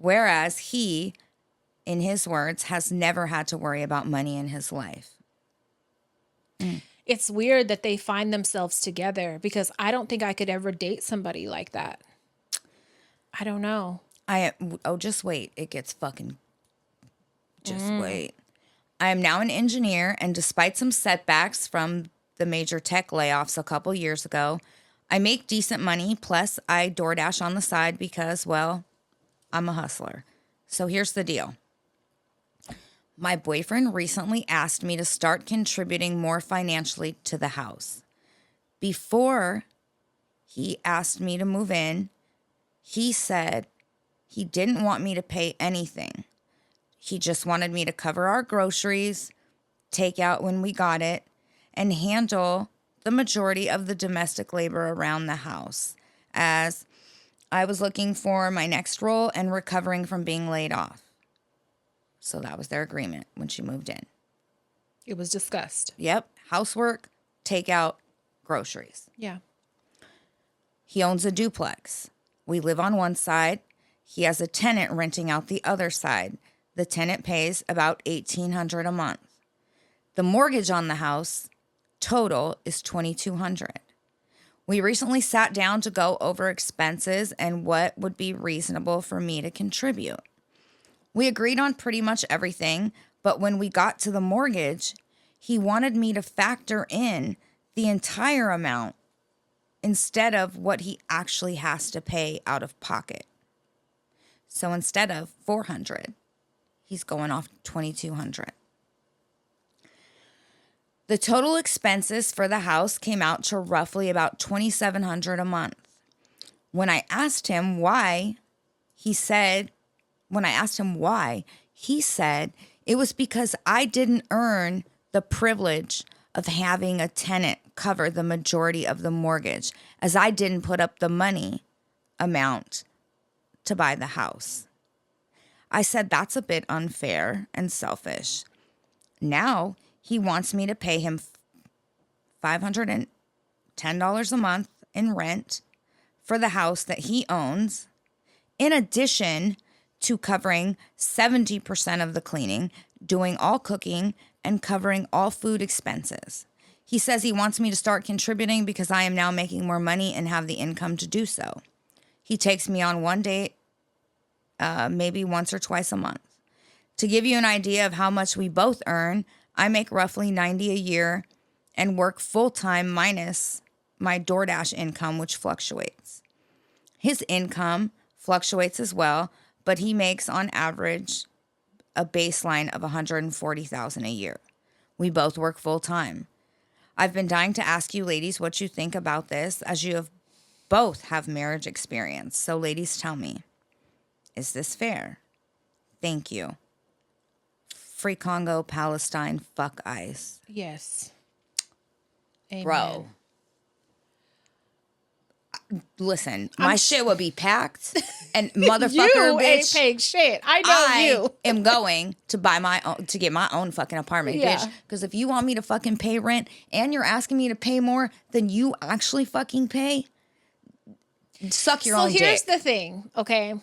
whereas he... in his words, has never had to worry about money in his life. It's weird that they find themselves together because I don't think I could ever date somebody like that. I don't know. Just wait. It gets fucking... Just wait. I am now an engineer, and despite some setbacks from the major tech layoffs a couple years ago, I make decent money, plus I DoorDash on the side because, well, I'm a hustler. So here's the deal. My boyfriend recently asked me to start contributing more financially to the house. Before he asked me to move in, he said he didn't want me to pay anything. He just wanted me to cover our groceries, take out when we got it, and handle the majority of the domestic labor around the house, as I was looking for my next role and recovering from being laid off. So that was their agreement when she moved in. It was discussed. Yep. Housework, takeout, groceries. Yeah. He owns a duplex. We live on one side. He has a tenant renting out the other side. The tenant pays about $1,800 a month. The mortgage on the house total is $2,200. We recently sat down to go over expenses and what would be reasonable for me to contribute. We agreed on pretty much everything, but when we got to the mortgage, he wanted me to factor in the entire amount instead of what he actually has to pay out of pocket. So instead of $400, he's going off $2,200. The total expenses for the house came out to roughly about $2,700 a month. When I asked him why, he said it was because I didn't earn the privilege of having a tenant cover the majority of the mortgage, as I didn't put up the money amount to buy the house. I said that's a bit unfair and selfish. Now he wants me to pay him $510 a month in rent for the house that he owns, in addition to covering 70% of the cleaning, doing all cooking, and covering all food expenses. He says he wants me to start contributing because I am now making more money and have the income to do so. He takes me on one date, maybe once or twice a month. To give you an idea of how much we both earn, I make roughly $90 a year and work full-time minus my DoorDash income, which fluctuates. His income fluctuates as well, but he makes on average a baseline of $140,000 a year. We both work full-time. I've been dying to ask you ladies what you think about this, as you both have marriage experience. So ladies, tell me, is this fair? Thank you. Free Congo, Palestine, fuck ICE. Yes. Amen. Bro. Listen, my shit will be packed, and motherfucker, you bitch, ain't paying shit. I know you. am going to buy my own, to get my own fucking apartment, bitch. Because if you want me to fucking pay rent and you're asking me to pay more than you actually fucking pay, suck your own dick. So here's the thing, okay?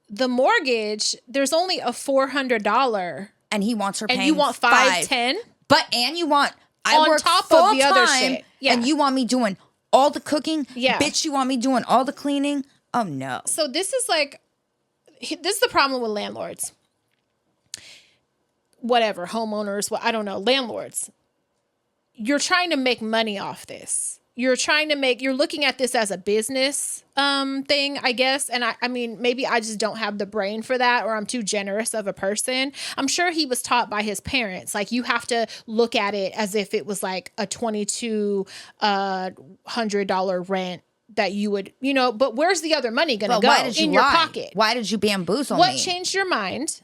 The mortgage, there's only a $400, and he wants her paying, and you want $510, and you want on work top full of the other time, shit, yeah. And you want me doing all the cooking, yeah. Bitch, you want me doing all the cleaning? Oh no. So this is the problem with landlords. Whatever, homeowners, I don't know, landlords. You're trying to make money off this. You're looking at this as a business thing, I guess. And I mean, maybe I just don't have the brain for that, or I'm too generous of a person. I'm sure he was taught by his parents. Like, you have to look at it as if it was like a $2,200 rent that you would, but where's the other money going to go? In your pocket? Why did you bamboozle me? What changed your mind?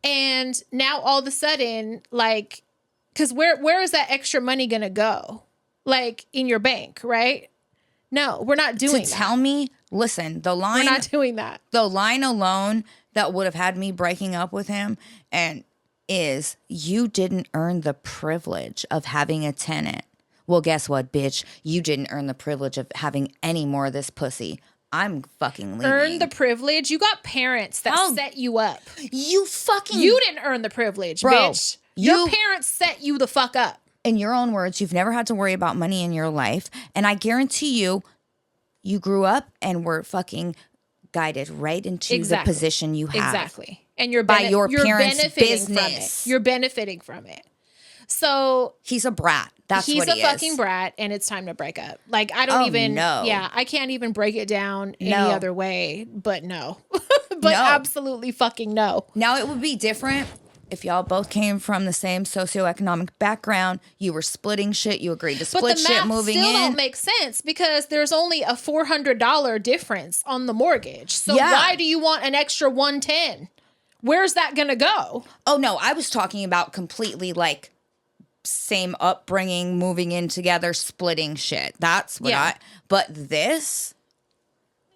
And now all of a sudden, like, because where is that extra money going to go? Like, in your bank, right? No, we're not doing that. Tell me, listen, the line. We're not doing that. The line alone that would have had me breaking up with him is you didn't earn the privilege of having a tenant. Well, guess what, bitch? You didn't earn the privilege of having any more of this pussy. I'm fucking leaving. Earn the privilege? You got parents that set you up. You didn't earn the privilege, bro, bitch. Your parents set you the fuck up. In your own words, you've never had to worry about money in your life. And I guarantee you grew up and were fucking guided right into the position you have. Exactly. And you're by your parents' benefiting business. From it. You're benefiting from it. So he's a brat. That's what he is. He's a fucking brat, and it's time to break up. Like, I don't know. Yeah, I can't even break it down any other way, but no. Absolutely fucking no. Now, it would be different if y'all both came from the same socioeconomic background. You were splitting shit. You agreed to split shit moving in. But the math still don't make sense, because there's only a $400 difference on the mortgage. So why do you want an extra $110? Where's that going to go? Oh, no. I was talking about completely, like, same upbringing, moving in together, splitting shit. That's what but this?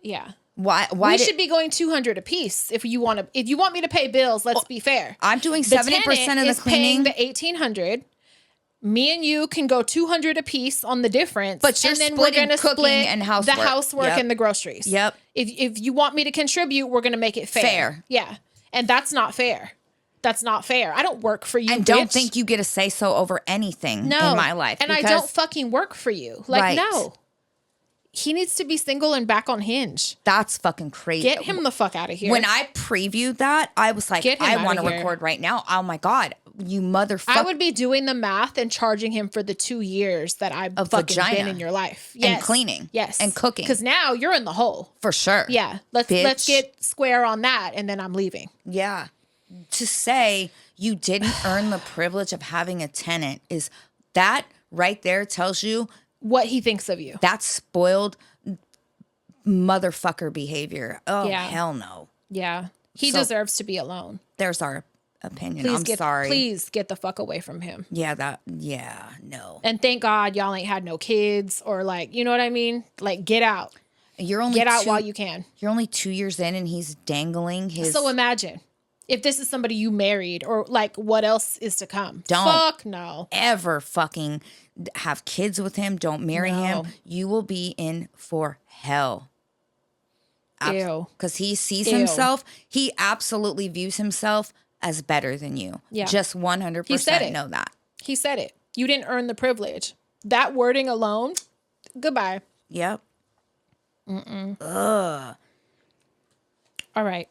Yeah. Why we should be going $200 a piece if you want me to pay bills. Let's be fair. I'm doing 70% of the cleaning. The $1,800. Me and you can go $200 a piece on the difference. But you're splitting cooking and housework. The housework and the groceries. Yep. If you want me to contribute, we're gonna make it fair. Yeah. And that's not fair. That's not fair. I don't work for you, and don't think you get a say so over anything in my life. And I don't fucking work for you. Like, no. he needs to be single and back on Hinge. That's fucking crazy. Get him the fuck out of here. When I previewed that, I was like, I want to record right now. Oh my God, you motherfucker. I would be doing the math and charging him for the 2 years that I've fucking been in your life. Yes. And cleaning. Yes. And cooking. Because now you're in the hole. For sure. Yeah. Let's get square on that, and then I'm leaving. Yeah. To say you didn't earn the privilege of having a tenant is that right there tells you what he thinks of you. That's spoiled motherfucker behavior. Oh, hell no. Yeah. He deserves to be alone. There's our opinion. Sorry. Please get the fuck away from him. Yeah, no. And thank God y'all ain't had no kids or like, you know what I mean? Like, get out. Get out while you can. You're only 2 years in and he's dangling his... So imagine if this is somebody you married or like what else is to come. Fuck no. Ever fucking have kids with him. Don't marry him. You will be in for hell. Ew. Because he sees himself. He absolutely views himself as better than you. Yeah. Just 100% know that. He said it. You didn't earn the privilege. That wording alone, goodbye. Yep. Ugh. All right.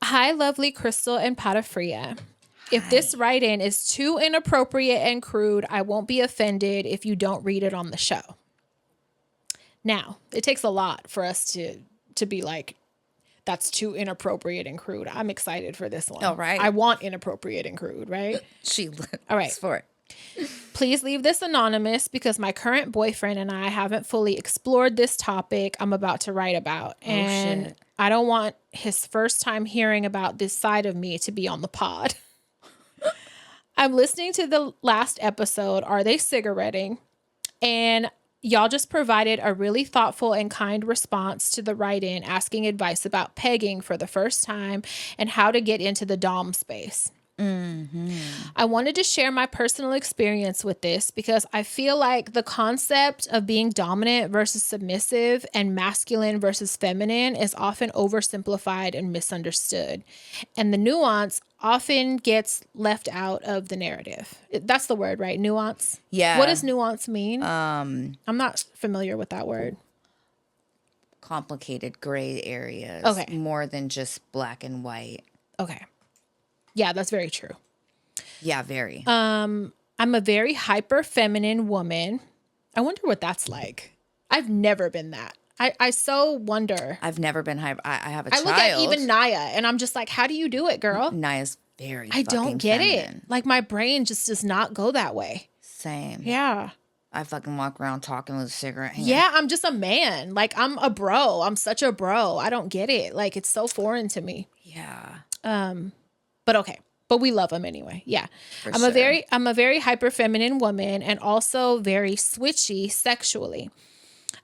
Hi, lovely Crystal and Patafria. If this write-in is too inappropriate and crude, I won't be offended if you don't read it on the show. Now, it takes a lot for us to be like, that's too inappropriate and crude. I'm excited for this one. All right. I want inappropriate and crude, right? All right. For it. Please leave this anonymous because my current boyfriend and I haven't fully explored this topic I'm about to write about. And I don't want his first time hearing about this side of me to be on the pod. I'm listening to the last episode, Are They Cigaretting? And y'all just provided a really thoughtful and kind response to the write-in asking advice about pegging for the first time and how to get into the dom space. I wanted to share my personal experience with this because I feel like the concept of being dominant versus submissive and masculine versus feminine is often oversimplified and misunderstood. And the nuance often gets left out of the narrative. That's the word, right? Nuance? Yeah. What does nuance mean? I'm not familiar with that word. Complicated gray areas. Okay. More than just black and white. Okay. Yeah, that's very true. Yeah, very. I'm a very hyper feminine woman. I wonder what that's like. I've never been that. I so wonder. I've never been hyper. I have a child. I look at even Naya and I'm just like, how do you do it, girl? Naya's very I don't get feminine. it. Like my brain just does not go that way. Same. Yeah. I fucking walk around talking with a cigarette hand. Yeah, I'm just a man. Like I'm a bro. I'm such a bro. I don't get it. Like it's so foreign to me. Yeah. But okay. But we love him anyway. Yeah. I'm a very hyper feminine woman and also very switchy sexually.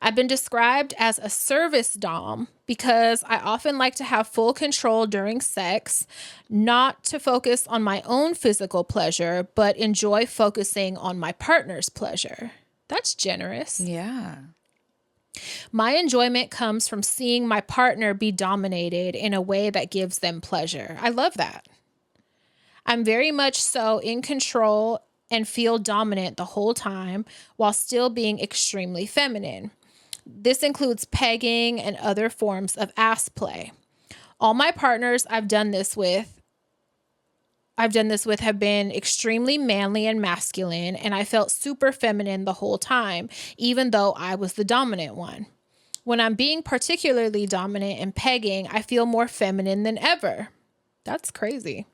I've been described as a service dom because I often like to have full control during sex, not to focus on my own physical pleasure, but enjoy focusing on my partner's pleasure. That's generous. Yeah. My enjoyment comes from seeing my partner be dominated in a way that gives them pleasure. I love that. I'm very much so in control and feel dominant the whole time while still being extremely feminine. This includes pegging and other forms of ass play. All my partners I've done this with have been extremely manly and masculine, and I felt super feminine the whole time, even though I was the dominant one. When I'm being particularly dominant and pegging, I feel more feminine than ever. That's crazy.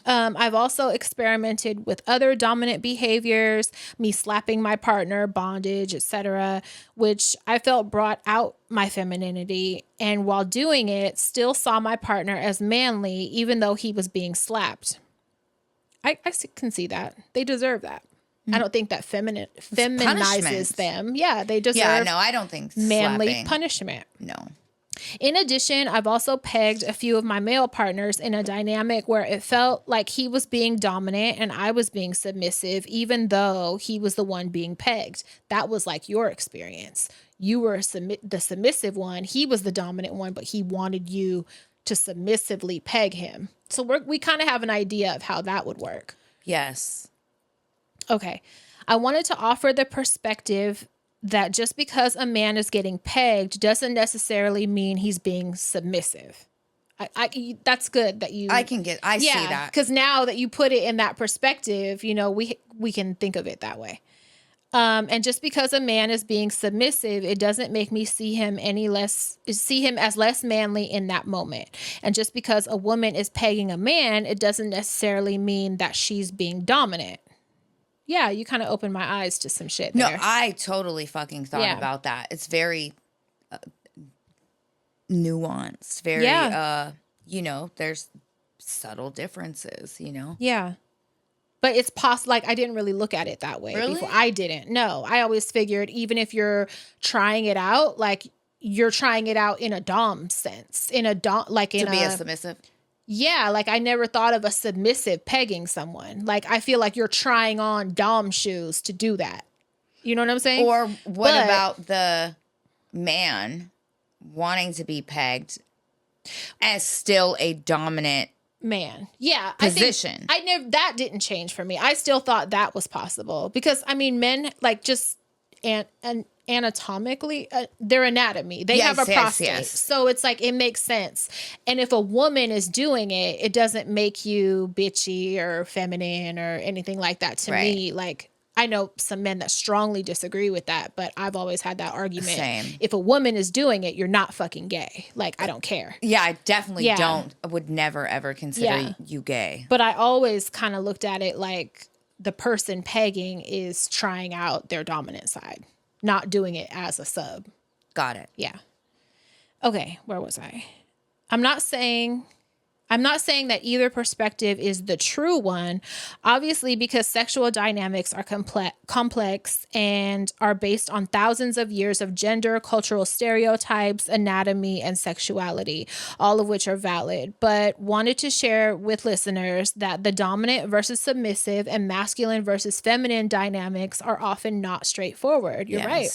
I've also experimented with other dominant behaviors, me slapping my partner, bondage, etc., which I felt brought out my femininity. And while doing it, still saw my partner as manly, even though he was being slapped. I can see that. They deserve that. I don't think that feminizes them. Yeah, they deserve I don't think manly slapping. Punishment. No. In addition, I've also pegged a few of my male partners in a dynamic where it felt like he was being dominant and I was being submissive, even though he was the one being pegged. That was like your experience. You were the submissive one. He was the dominant one, but he wanted you to submissively peg him. So we kind of have an idea of how that would work. Yes. Okay. I wanted to offer the perspective that just because a man is getting pegged doesn't necessarily mean he's being submissive. That's good that you. I see that, because now that you put it in that perspective, you know, we can think of it that way. And just because a man is being submissive, it doesn't make me see him as less manly in that moment. And just because a woman is pegging a man, it doesn't necessarily mean that she's being dominant. Yeah, you kind of opened my eyes to some shit there. No, I totally fucking thought about that. It's very nuanced, very, you know, there's subtle differences, you know? Yeah. But it's possible, like, I didn't really look at it that way before. I didn't. No, I always figured even if you're trying it out, like, you're trying it out in a dom sense. To be a submissive? Yeah, like, I never thought of a submissive pegging someone. Like, I feel like you're trying on dom shoes to do that. You know what I'm saying? Or what about the man wanting to be pegged as still a dominant man? Yeah. Position. That didn't change for me. I still thought that was possible because, I mean, men, like, just anatomically, their anatomy, they have a prostate. Yes. So it's like, it makes sense. And if a woman is doing it, it doesn't make you bitchy or feminine or anything like that to me. Like, I know some men that strongly disagree with that, but I've always had that argument. Same. If a woman is doing it, you're not fucking gay. Like, I don't care. Yeah, I definitely would never, ever consider you gay. But I always kind of looked at it like the person pegging is trying out their dominant side, not doing it as a sub. Got it. Yeah. Okay, where was I? I'm not saying that either perspective is the true one, obviously, because sexual dynamics are complex and are based on thousands of years of gender, cultural stereotypes, anatomy, and sexuality, all of which are valid. But wanted to share with listeners that the dominant versus submissive and masculine versus feminine dynamics are often not straightforward. You're right.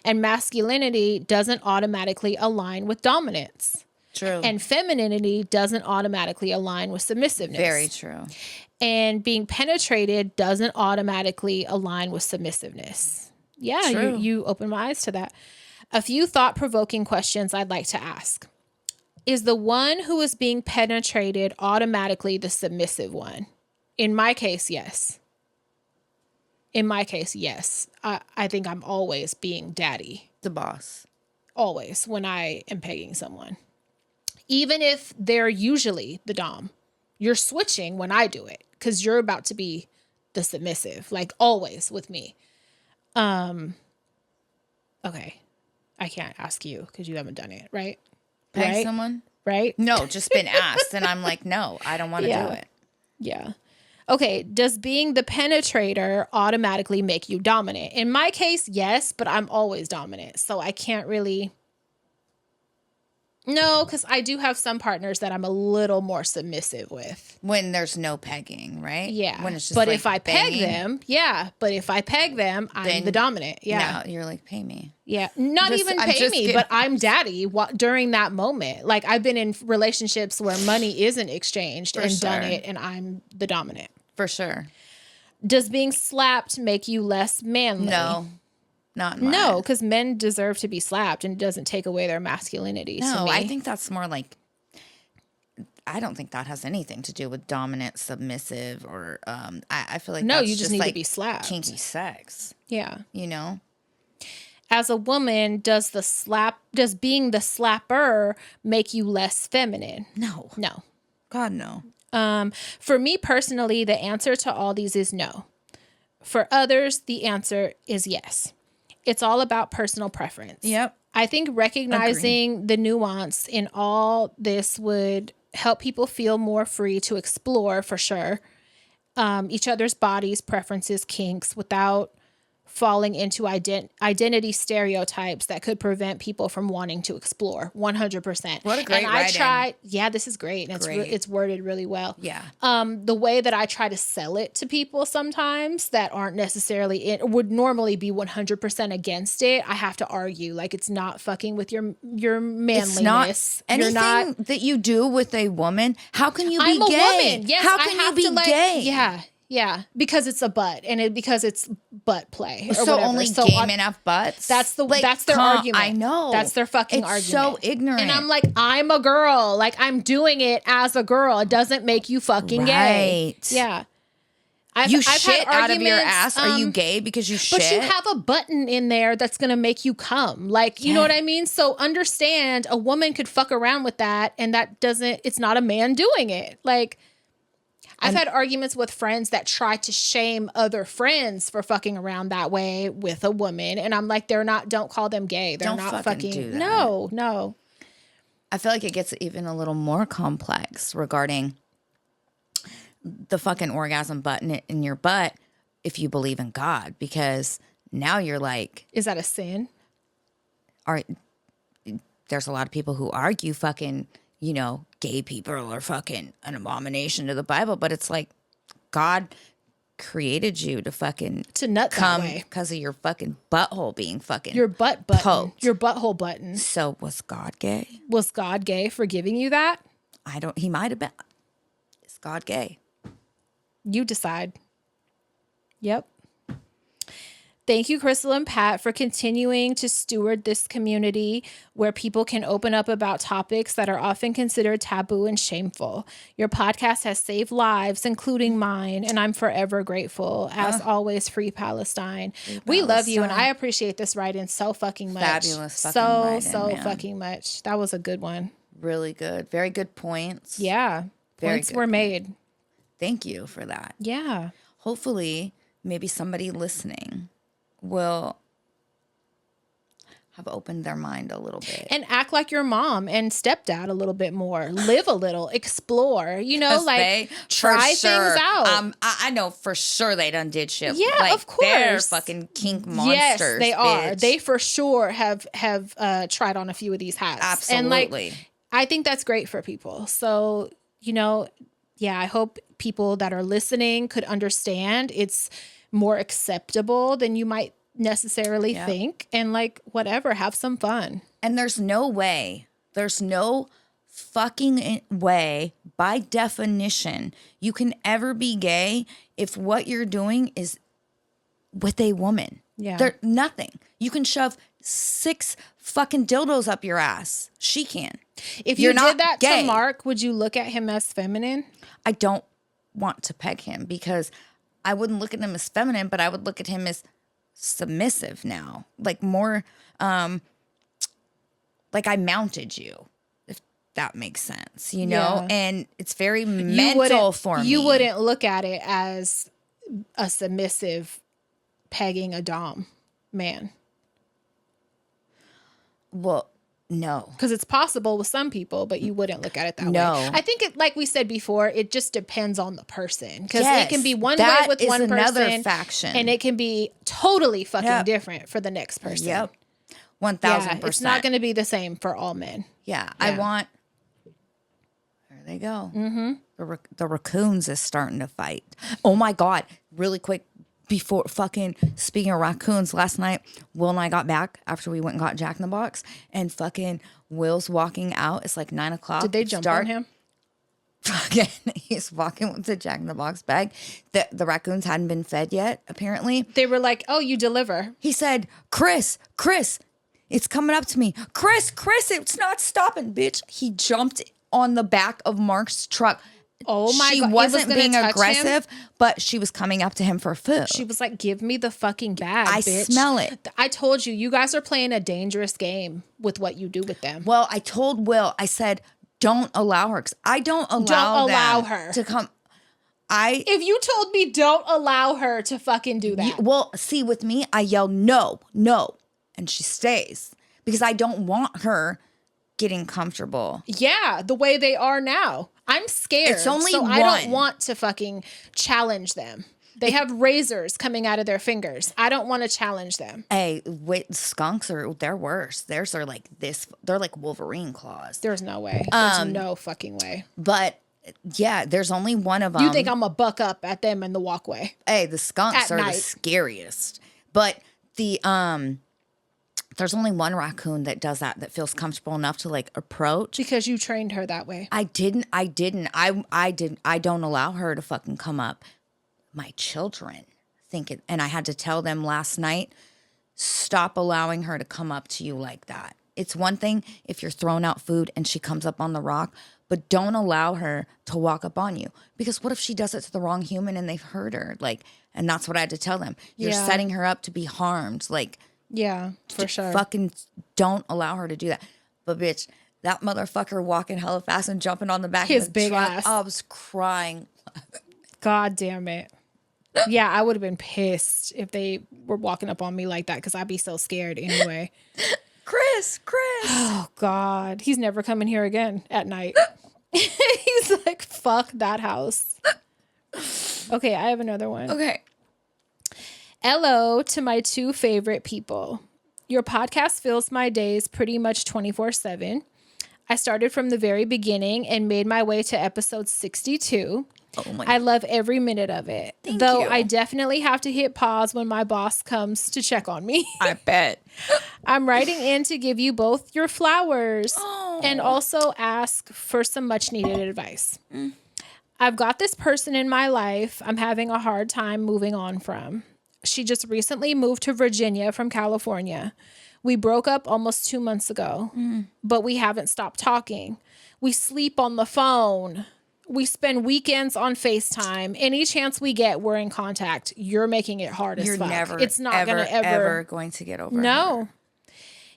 And masculinity doesn't automatically align with dominance. True. And femininity doesn't automatically align with submissiveness. Very true. And being penetrated doesn't automatically align with submissiveness. Yeah, you open my eyes to that. A few thought-provoking questions I'd like to ask. Is the one who is being penetrated automatically the submissive one? In my case, yes. I think I'm always being daddy. The boss. Always, when I am pegging someone. Even if they're usually the dom, you're switching when I do it because you're about to be the submissive, like always with me. Okay. I can't ask you because you haven't done it, right? Peg someone? Right? No, just been asked. And I'm like, no, I don't want to do it. Yeah. Okay. Does being the penetrator automatically make you dominant? In my case, yes, but I'm always dominant. So I can't really... No, because I do have some partners that I'm a little more submissive with. When there's no pegging, right? Yeah. When it's just but like if I banging. peg them, I'm the dominant. Yeah. No, you're like, pay me. Yeah. Not even pay me, but I'm daddy during that moment. Like, I've been in relationships where money isn't exchanged done it, and I'm the dominant. For sure. Does being slapped make you less manly? No. Not no, because men deserve to be slapped, and it doesn't take away their masculinity. No, I think that's more like, I don't think that has anything to do with dominant, submissive, or I feel like no, you just need like to be slapped. Kinky sex. Yeah, you know. As a woman, does being the slapper make you less feminine? No. God, no. For me personally, the answer to all these is no. For others, the answer is yes. It's all about personal preference. Yep. I think recognizing the nuance in all this would help people feel more free to explore, for sure, each other's bodies, preferences, kinks, without falling into identity stereotypes that could prevent people from wanting to explore. 100%. What a great writing. Yeah, this is great. And it's worded really well. Yeah. The way that I try to sell it to people sometimes that aren't necessarily would normally be 100% against it. I have to argue, like, it's not fucking with your manliness. It's not anything that you do with a woman. How can you be I'm gay? A woman. Yes, how can you be gay? Yeah. Yeah, because it's a butt, and because it's butt play. Or so whatever. only so gay men have butts? That's their argument. I know. That's their fucking argument. It's so ignorant. And I'm like, I'm a girl. Like, I'm doing it as a girl. It doesn't make you fucking gay. Yeah. I've shit out of your ass. Are you gay because you shit? But you have a button in there that's going to make you come. Like, you know what I mean? So understand, a woman could fuck around with that, and it's not a man doing it. Like, I've had arguments with friends that try to shame other friends for fucking around that way with a woman. And I'm like, don't call them gay. They're not fucking do that. No. I feel like it gets even a little more complex regarding the fucking orgasm button in your butt if you believe in God, because now you're like, is that a sin? There's a lot of people who argue fucking, gay people are fucking an abomination to the Bible, but it's like God created you to nut come that way because of your fucking butthole being fucking your butt button, poked. Your butthole button. So was God gay? Was God gay for giving you that? He might have been. Is God gay? You decide. Yep. Thank you, Crystal and Pat, for continuing to steward this community where people can open up about topics that are often considered taboo and shameful. Your podcast has saved lives, including mine, and I'm forever grateful. As always, free Palestine. We love you, and I appreciate this write-in so fucking much. Fabulous fucking write-in, so fucking much. That was a good one. Really good. Very good points. Yeah. Points were made. Thank you for that. Yeah. Hopefully, maybe somebody listening will have opened their mind a little bit. And act like your mom and stepdad a little bit more. Live a little. Explore. Try things out. I know for sure they done did shit. Yeah, of course. They're fucking kink monsters. Yes, they are. Bitch. They for sure have tried on a few of these hats. Absolutely. And I think that's great for people. So, I hope people that are listening could understand it's more acceptable than you might necessarily think. And whatever, have some fun. And there's no fucking way, by definition, you can ever be gay if what you're doing is with a woman. Yeah. There's nothing. You can shove 6 fucking dildos up your ass. She can. If you did that to Mark, would you look at him as feminine? I don't want to peg him because I wouldn't look at him as feminine, but I would look at him as submissive now. More, I mounted you, if that makes sense, Yeah. And it's very mental for me. You wouldn't look at it as a submissive pegging a dom man. Well, no. Because it's possible with some people, but you wouldn't look at it that way. I think it, like we said before, it just depends on the person. Because it can be one way with one person. Another faction. And it can be totally fucking different for the next person. Yep. 1,000%. It's not going to be the same for all men. Yeah. I want... There they go. Mm-hmm. The raccoons is starting to fight. Oh, my God. Really quick. Before fucking speaking of raccoons, last night Will and I got back after we went and got Jack in the Box, and fucking Will's walking out. It's like 9 o'clock. Did they jump on him? Fucking, he's walking with the Jack in the Box bag. The raccoons hadn't been fed yet. Apparently, they were like, "Oh, you deliver." He said, "Chris, it's coming up to me. Chris, it's not stopping, bitch." He jumped on the back of Mark's truck. Oh my God. She wasn't being aggressive, but she was coming up to him for food. She was like, "Give me the fucking bag, bitch. Smell it." I told you, you guys are playing a dangerous game with what you do with them. Well, I told Will, I said, don't allow her. Because I don't allow her to come. If you told me don't allow her to fucking do that. See, with me, I yell, no. And she stays. Because I don't want her getting comfortable. Yeah, the way they are now. I'm scared. It's only so one. I don't want to fucking challenge them. They have razors coming out of their fingers. I don't want to challenge them. Hey, skunks they're worse. Theirs are like this. They're like Wolverine claws. There's no way. There's no fucking way. But yeah, there's only one of them. You think I'm going to buck up at them in the walkway? Hey, the skunks are the scariest. But there's only one raccoon that does that feels comfortable enough to like approach. Because you trained her that way. I didn't. I don't allow her to fucking come up. my children think it. And I had to tell them last night, stop allowing her to come up to you like that. It's one thing if you're throwing out food and she comes up on the rock, but don't allow her to walk up on you. Because what if she does it to the wrong human and they've hurt her? Like, and that's what I had to tell them. You're setting her up to be harmed. Like, yeah, for sure. Fucking don't allow her to do that. But bitch, that motherfucker walking hella fast and jumping on the back his of the big truck, ass. I was crying. God damn it. Yeah, I would have been pissed if they were walking up on me like that because I'd be so scared anyway. Chris. Oh, God. He's never coming here again at night. He's like, fuck that house. Okay, I have another one. Okay. Hello to my two favorite people. Your podcast fills my days pretty much 24/7. I started from the very beginning and made my way to episode 62. Oh my I love every minute of it. Thank Though you. I definitely have to hit pause when my boss comes to check on me. I bet. I'm writing in to give you both your flowers and Oh. also ask for some much needed advice. I've got this person in my life I'm having a hard time moving on from. She just recently moved to Virginia from California. We broke up almost 2 months ago, but we haven't stopped talking. We sleep on the phone. We spend weekends on FaceTime. Any chance we get, we're in contact. You're making it hard as You're fuck. never, It's not going to ever going to get over No. her.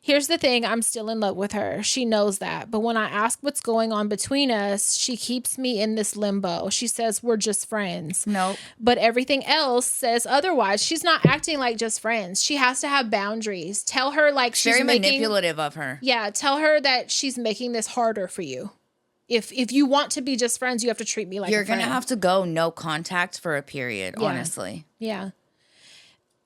Here's the thing. I'm still in love with her. She knows that. But when I ask what's going on between us, she keeps me in this limbo. She says we're just friends. Nope. But everything else says otherwise. She's not acting like just friends. She has to have boundaries. Tell her like she's Very making, manipulative of her. Yeah, tell her that she's making this harder for you. If you want to be just friends, you have to treat me like You're a friend. going to have to go no contact for a period, honestly. Yeah.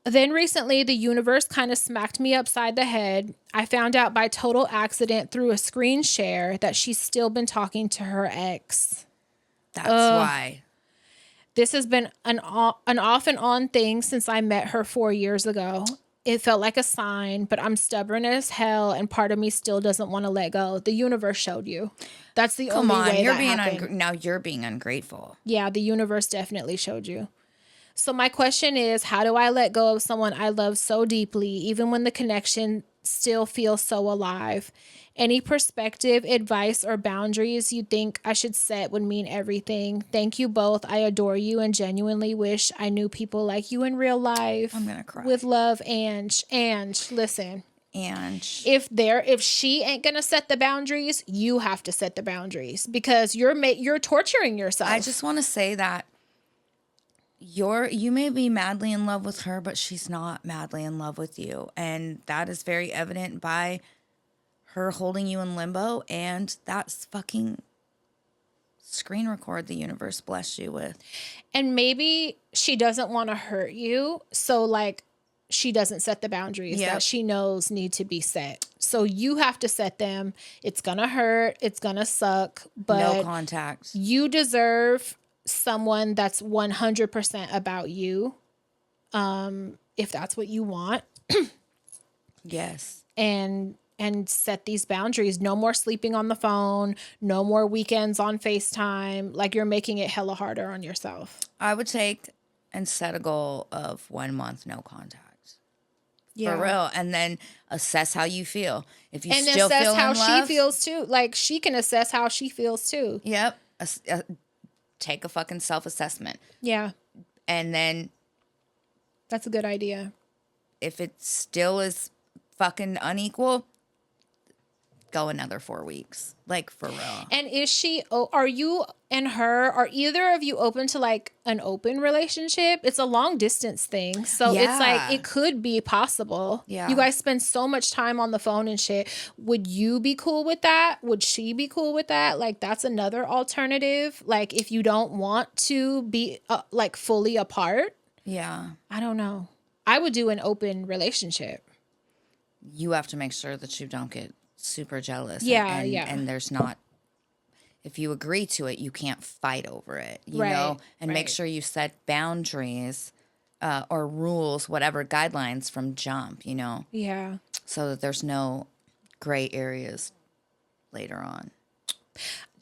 Then recently, the universe kind of smacked me upside the head. I found out by total accident through a screen share that she's still been talking to her ex. That's why. This has been an off and on thing since I met her 4 years ago. It felt like a sign, but I'm stubborn as hell, and part of me still doesn't want to let go. The universe showed you. That's the only way you're that being happened. now you're being ungrateful. Yeah, the universe definitely showed you. So my question is, how do I let go of someone I love so deeply, even when the connection still feels so alive? Any perspective, advice, or boundaries you think I should set would mean everything. Thank you both. I adore you and genuinely wish I knew people like you in real life. I'm gonna cry. With love, Ange. Ange, listen. And If she ain't gonna set the boundaries, you have to set the boundaries because you're torturing yourself. I just want to say that you may be madly in love with her, but she's not madly in love with you. And that is very evident by her holding you in limbo, and that's fucking screen record the universe blessed you with. And maybe she doesn't want to hurt you, so like she doesn't set the boundaries that she knows need to be set. So you have to set them. It's gonna hurt, it's gonna suck, but no contact. You deserve someone that's 100% about you, if that's what you want. Yes. And set these boundaries. No more sleeping on the phone. No more weekends on FaceTime. Like you're making it hella harder on yourself. I would take and set a goal of 1 month no contact. Yeah. For real. And then assess how you feel. If you and still assess feel how in love, she feels too. Like she can assess how she feels too. Yep. Take a fucking self-assessment. Yeah. And then That's a good idea. if it still is fucking unequal, go another 4 weeks. Like, for real. And are you and her, are either of you open to like an open relationship? It's a long distance thing. So it's like, it could be possible. Yeah. You guys spend so much time on the phone and shit. Would you be cool with that? Would she be cool with that? Like, that's another alternative. Like, if you don't want to be like fully apart. Yeah. I don't know. I would do an open relationship. You have to make sure that you don't get super jealous. Yeah, and, yeah. And there's not, if you agree to it, you can't fight over it, you Right, know? And make right. sure you set boundaries or rules, whatever, guidelines from jump, you know? Yeah. So that there's no gray areas later on.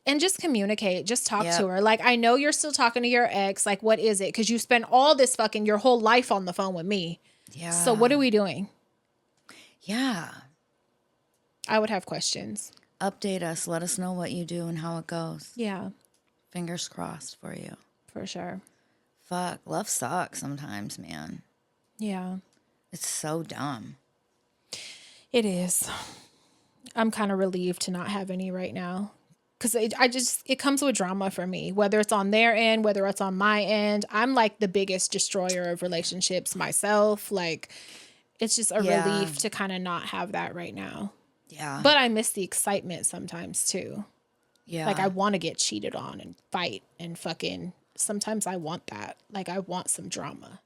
And just communicate. Just talk to her. Like, I know you're still talking to your ex. Like, what is it? Because you spend all this fucking your whole life on the phone with me. Yeah. So what are we doing? Yeah. I would have questions. Update us. Let us know what you do and how it goes. Yeah. Fingers crossed for you. For sure. Fuck. Love sucks sometimes, man. Yeah. It's so dumb. It is. I'm kind of relieved to not have any right now. Because it comes with drama for me, whether it's on their end, whether it's on my end. I'm like the biggest destroyer of relationships myself. Like, it's just a relief to kind of not have that right now. Yeah. But I miss the excitement sometimes too. Yeah. Like, I want to get cheated on and fight and fucking, sometimes I want that. Like, I want some drama.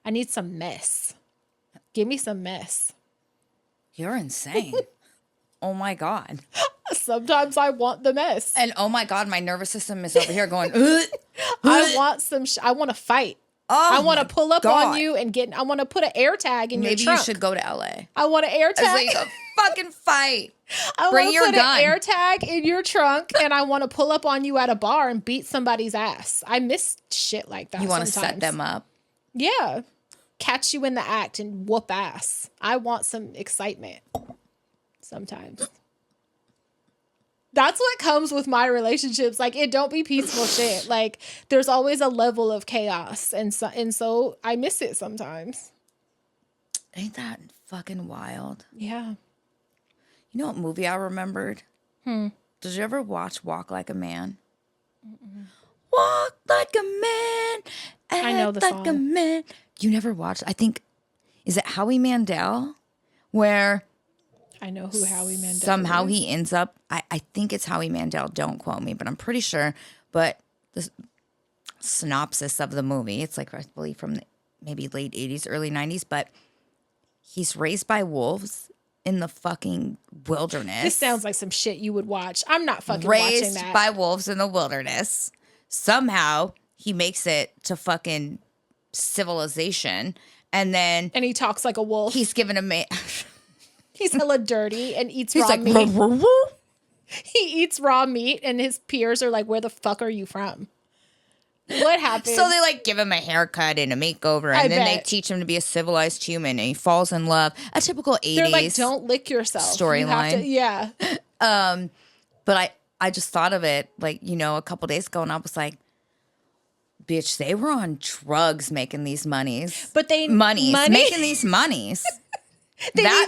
I need some mess. Give me some mess. You're insane. Oh my God. Sometimes I want the mess. And oh my God, my nervous system is over here going, I want some, I want to fight. Oh, I want to pull up on you and I want to put an air tag in your trunk. Maybe you should go to LA. I want an air tag. So you go fucking fight. I want to put an air tag in your trunk and I want to pull up on you at a bar and beat somebody's ass. I miss shit like that. You want to set them up? Yeah. Catch you in the act and whoop ass. I want some excitement sometimes. That's what comes with my relationships. Like, it don't be peaceful shit. Like, there's always a level of chaos. And so I miss it sometimes. Ain't that fucking wild? Yeah. You know what movie I remembered? Did you ever watch Walk Like a Man? Mm-mm. Walk like a man. I know the song. Like a man. You never watched? I think, is it Howie Mandel? Where I know who Howie Mandel somehow is. He ends up, I think it's Howie Mandel, don't quote me, but I'm pretty sure. But the synopsis of the movie, it's like, I believe from maybe late 80s, early 90s, but he's raised by wolves in the fucking wilderness. This sounds like some shit you would watch. I'm not fucking raised watching that. By wolves in the wilderness. Somehow he makes it to fucking civilization, and he talks like a wolf. He's given a He's hella dirty and eats raw meat. He eats raw meat and his peers are like, where the fuck are you from? What happened? So they like give him a haircut and a makeover, and then they teach him to be a civilized human, and he falls in love. A typical 80s. They're like, don't lick yourself. Storyline. Yeah. But I just thought of it, like, you know, a couple days ago, and I was like, bitch, they were on drugs making these monies. But making these monies.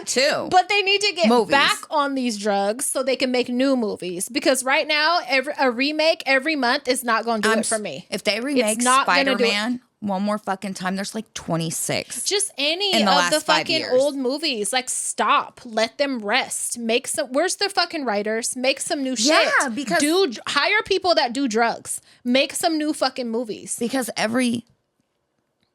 Too. But they need to get back on these drugs so they can make new movies. Because right now, a remake every month is not going to do it for me. If they remake Spider-Man one more fucking time, there's like 26. Just any of the fucking old movies. Like, stop. Let them rest. Where's their fucking writers? Make some new shit. Yeah, because hire people that do drugs. Make some new fucking movies. Because every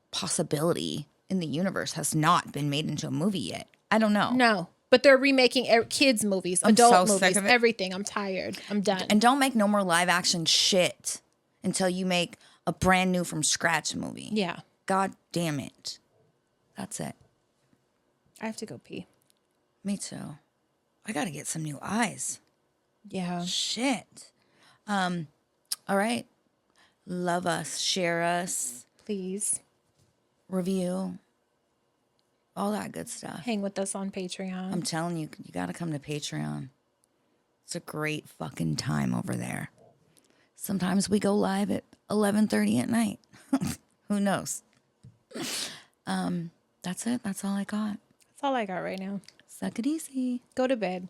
possibility in the universe has not been made into a movie yet. I don't know. No, but they're remaking kids movies, adult movies, everything. I'm tired. I'm done. And don't make no more live action shit until you make a brand new from scratch movie. Yeah. God damn it. That's it. I have to go pee. Me too. I got to get some new eyes. Yeah. Shit. All right. Love us. Share us. Please. Review. All that good stuff. Hang with us on Patreon. I'm telling you, you got to come to Patreon. It's a great fucking time over there. Sometimes we go live at 11:30 at night. Who knows? That's it. That's all I got. That's all I got right now. Suck it easy. Go to bed.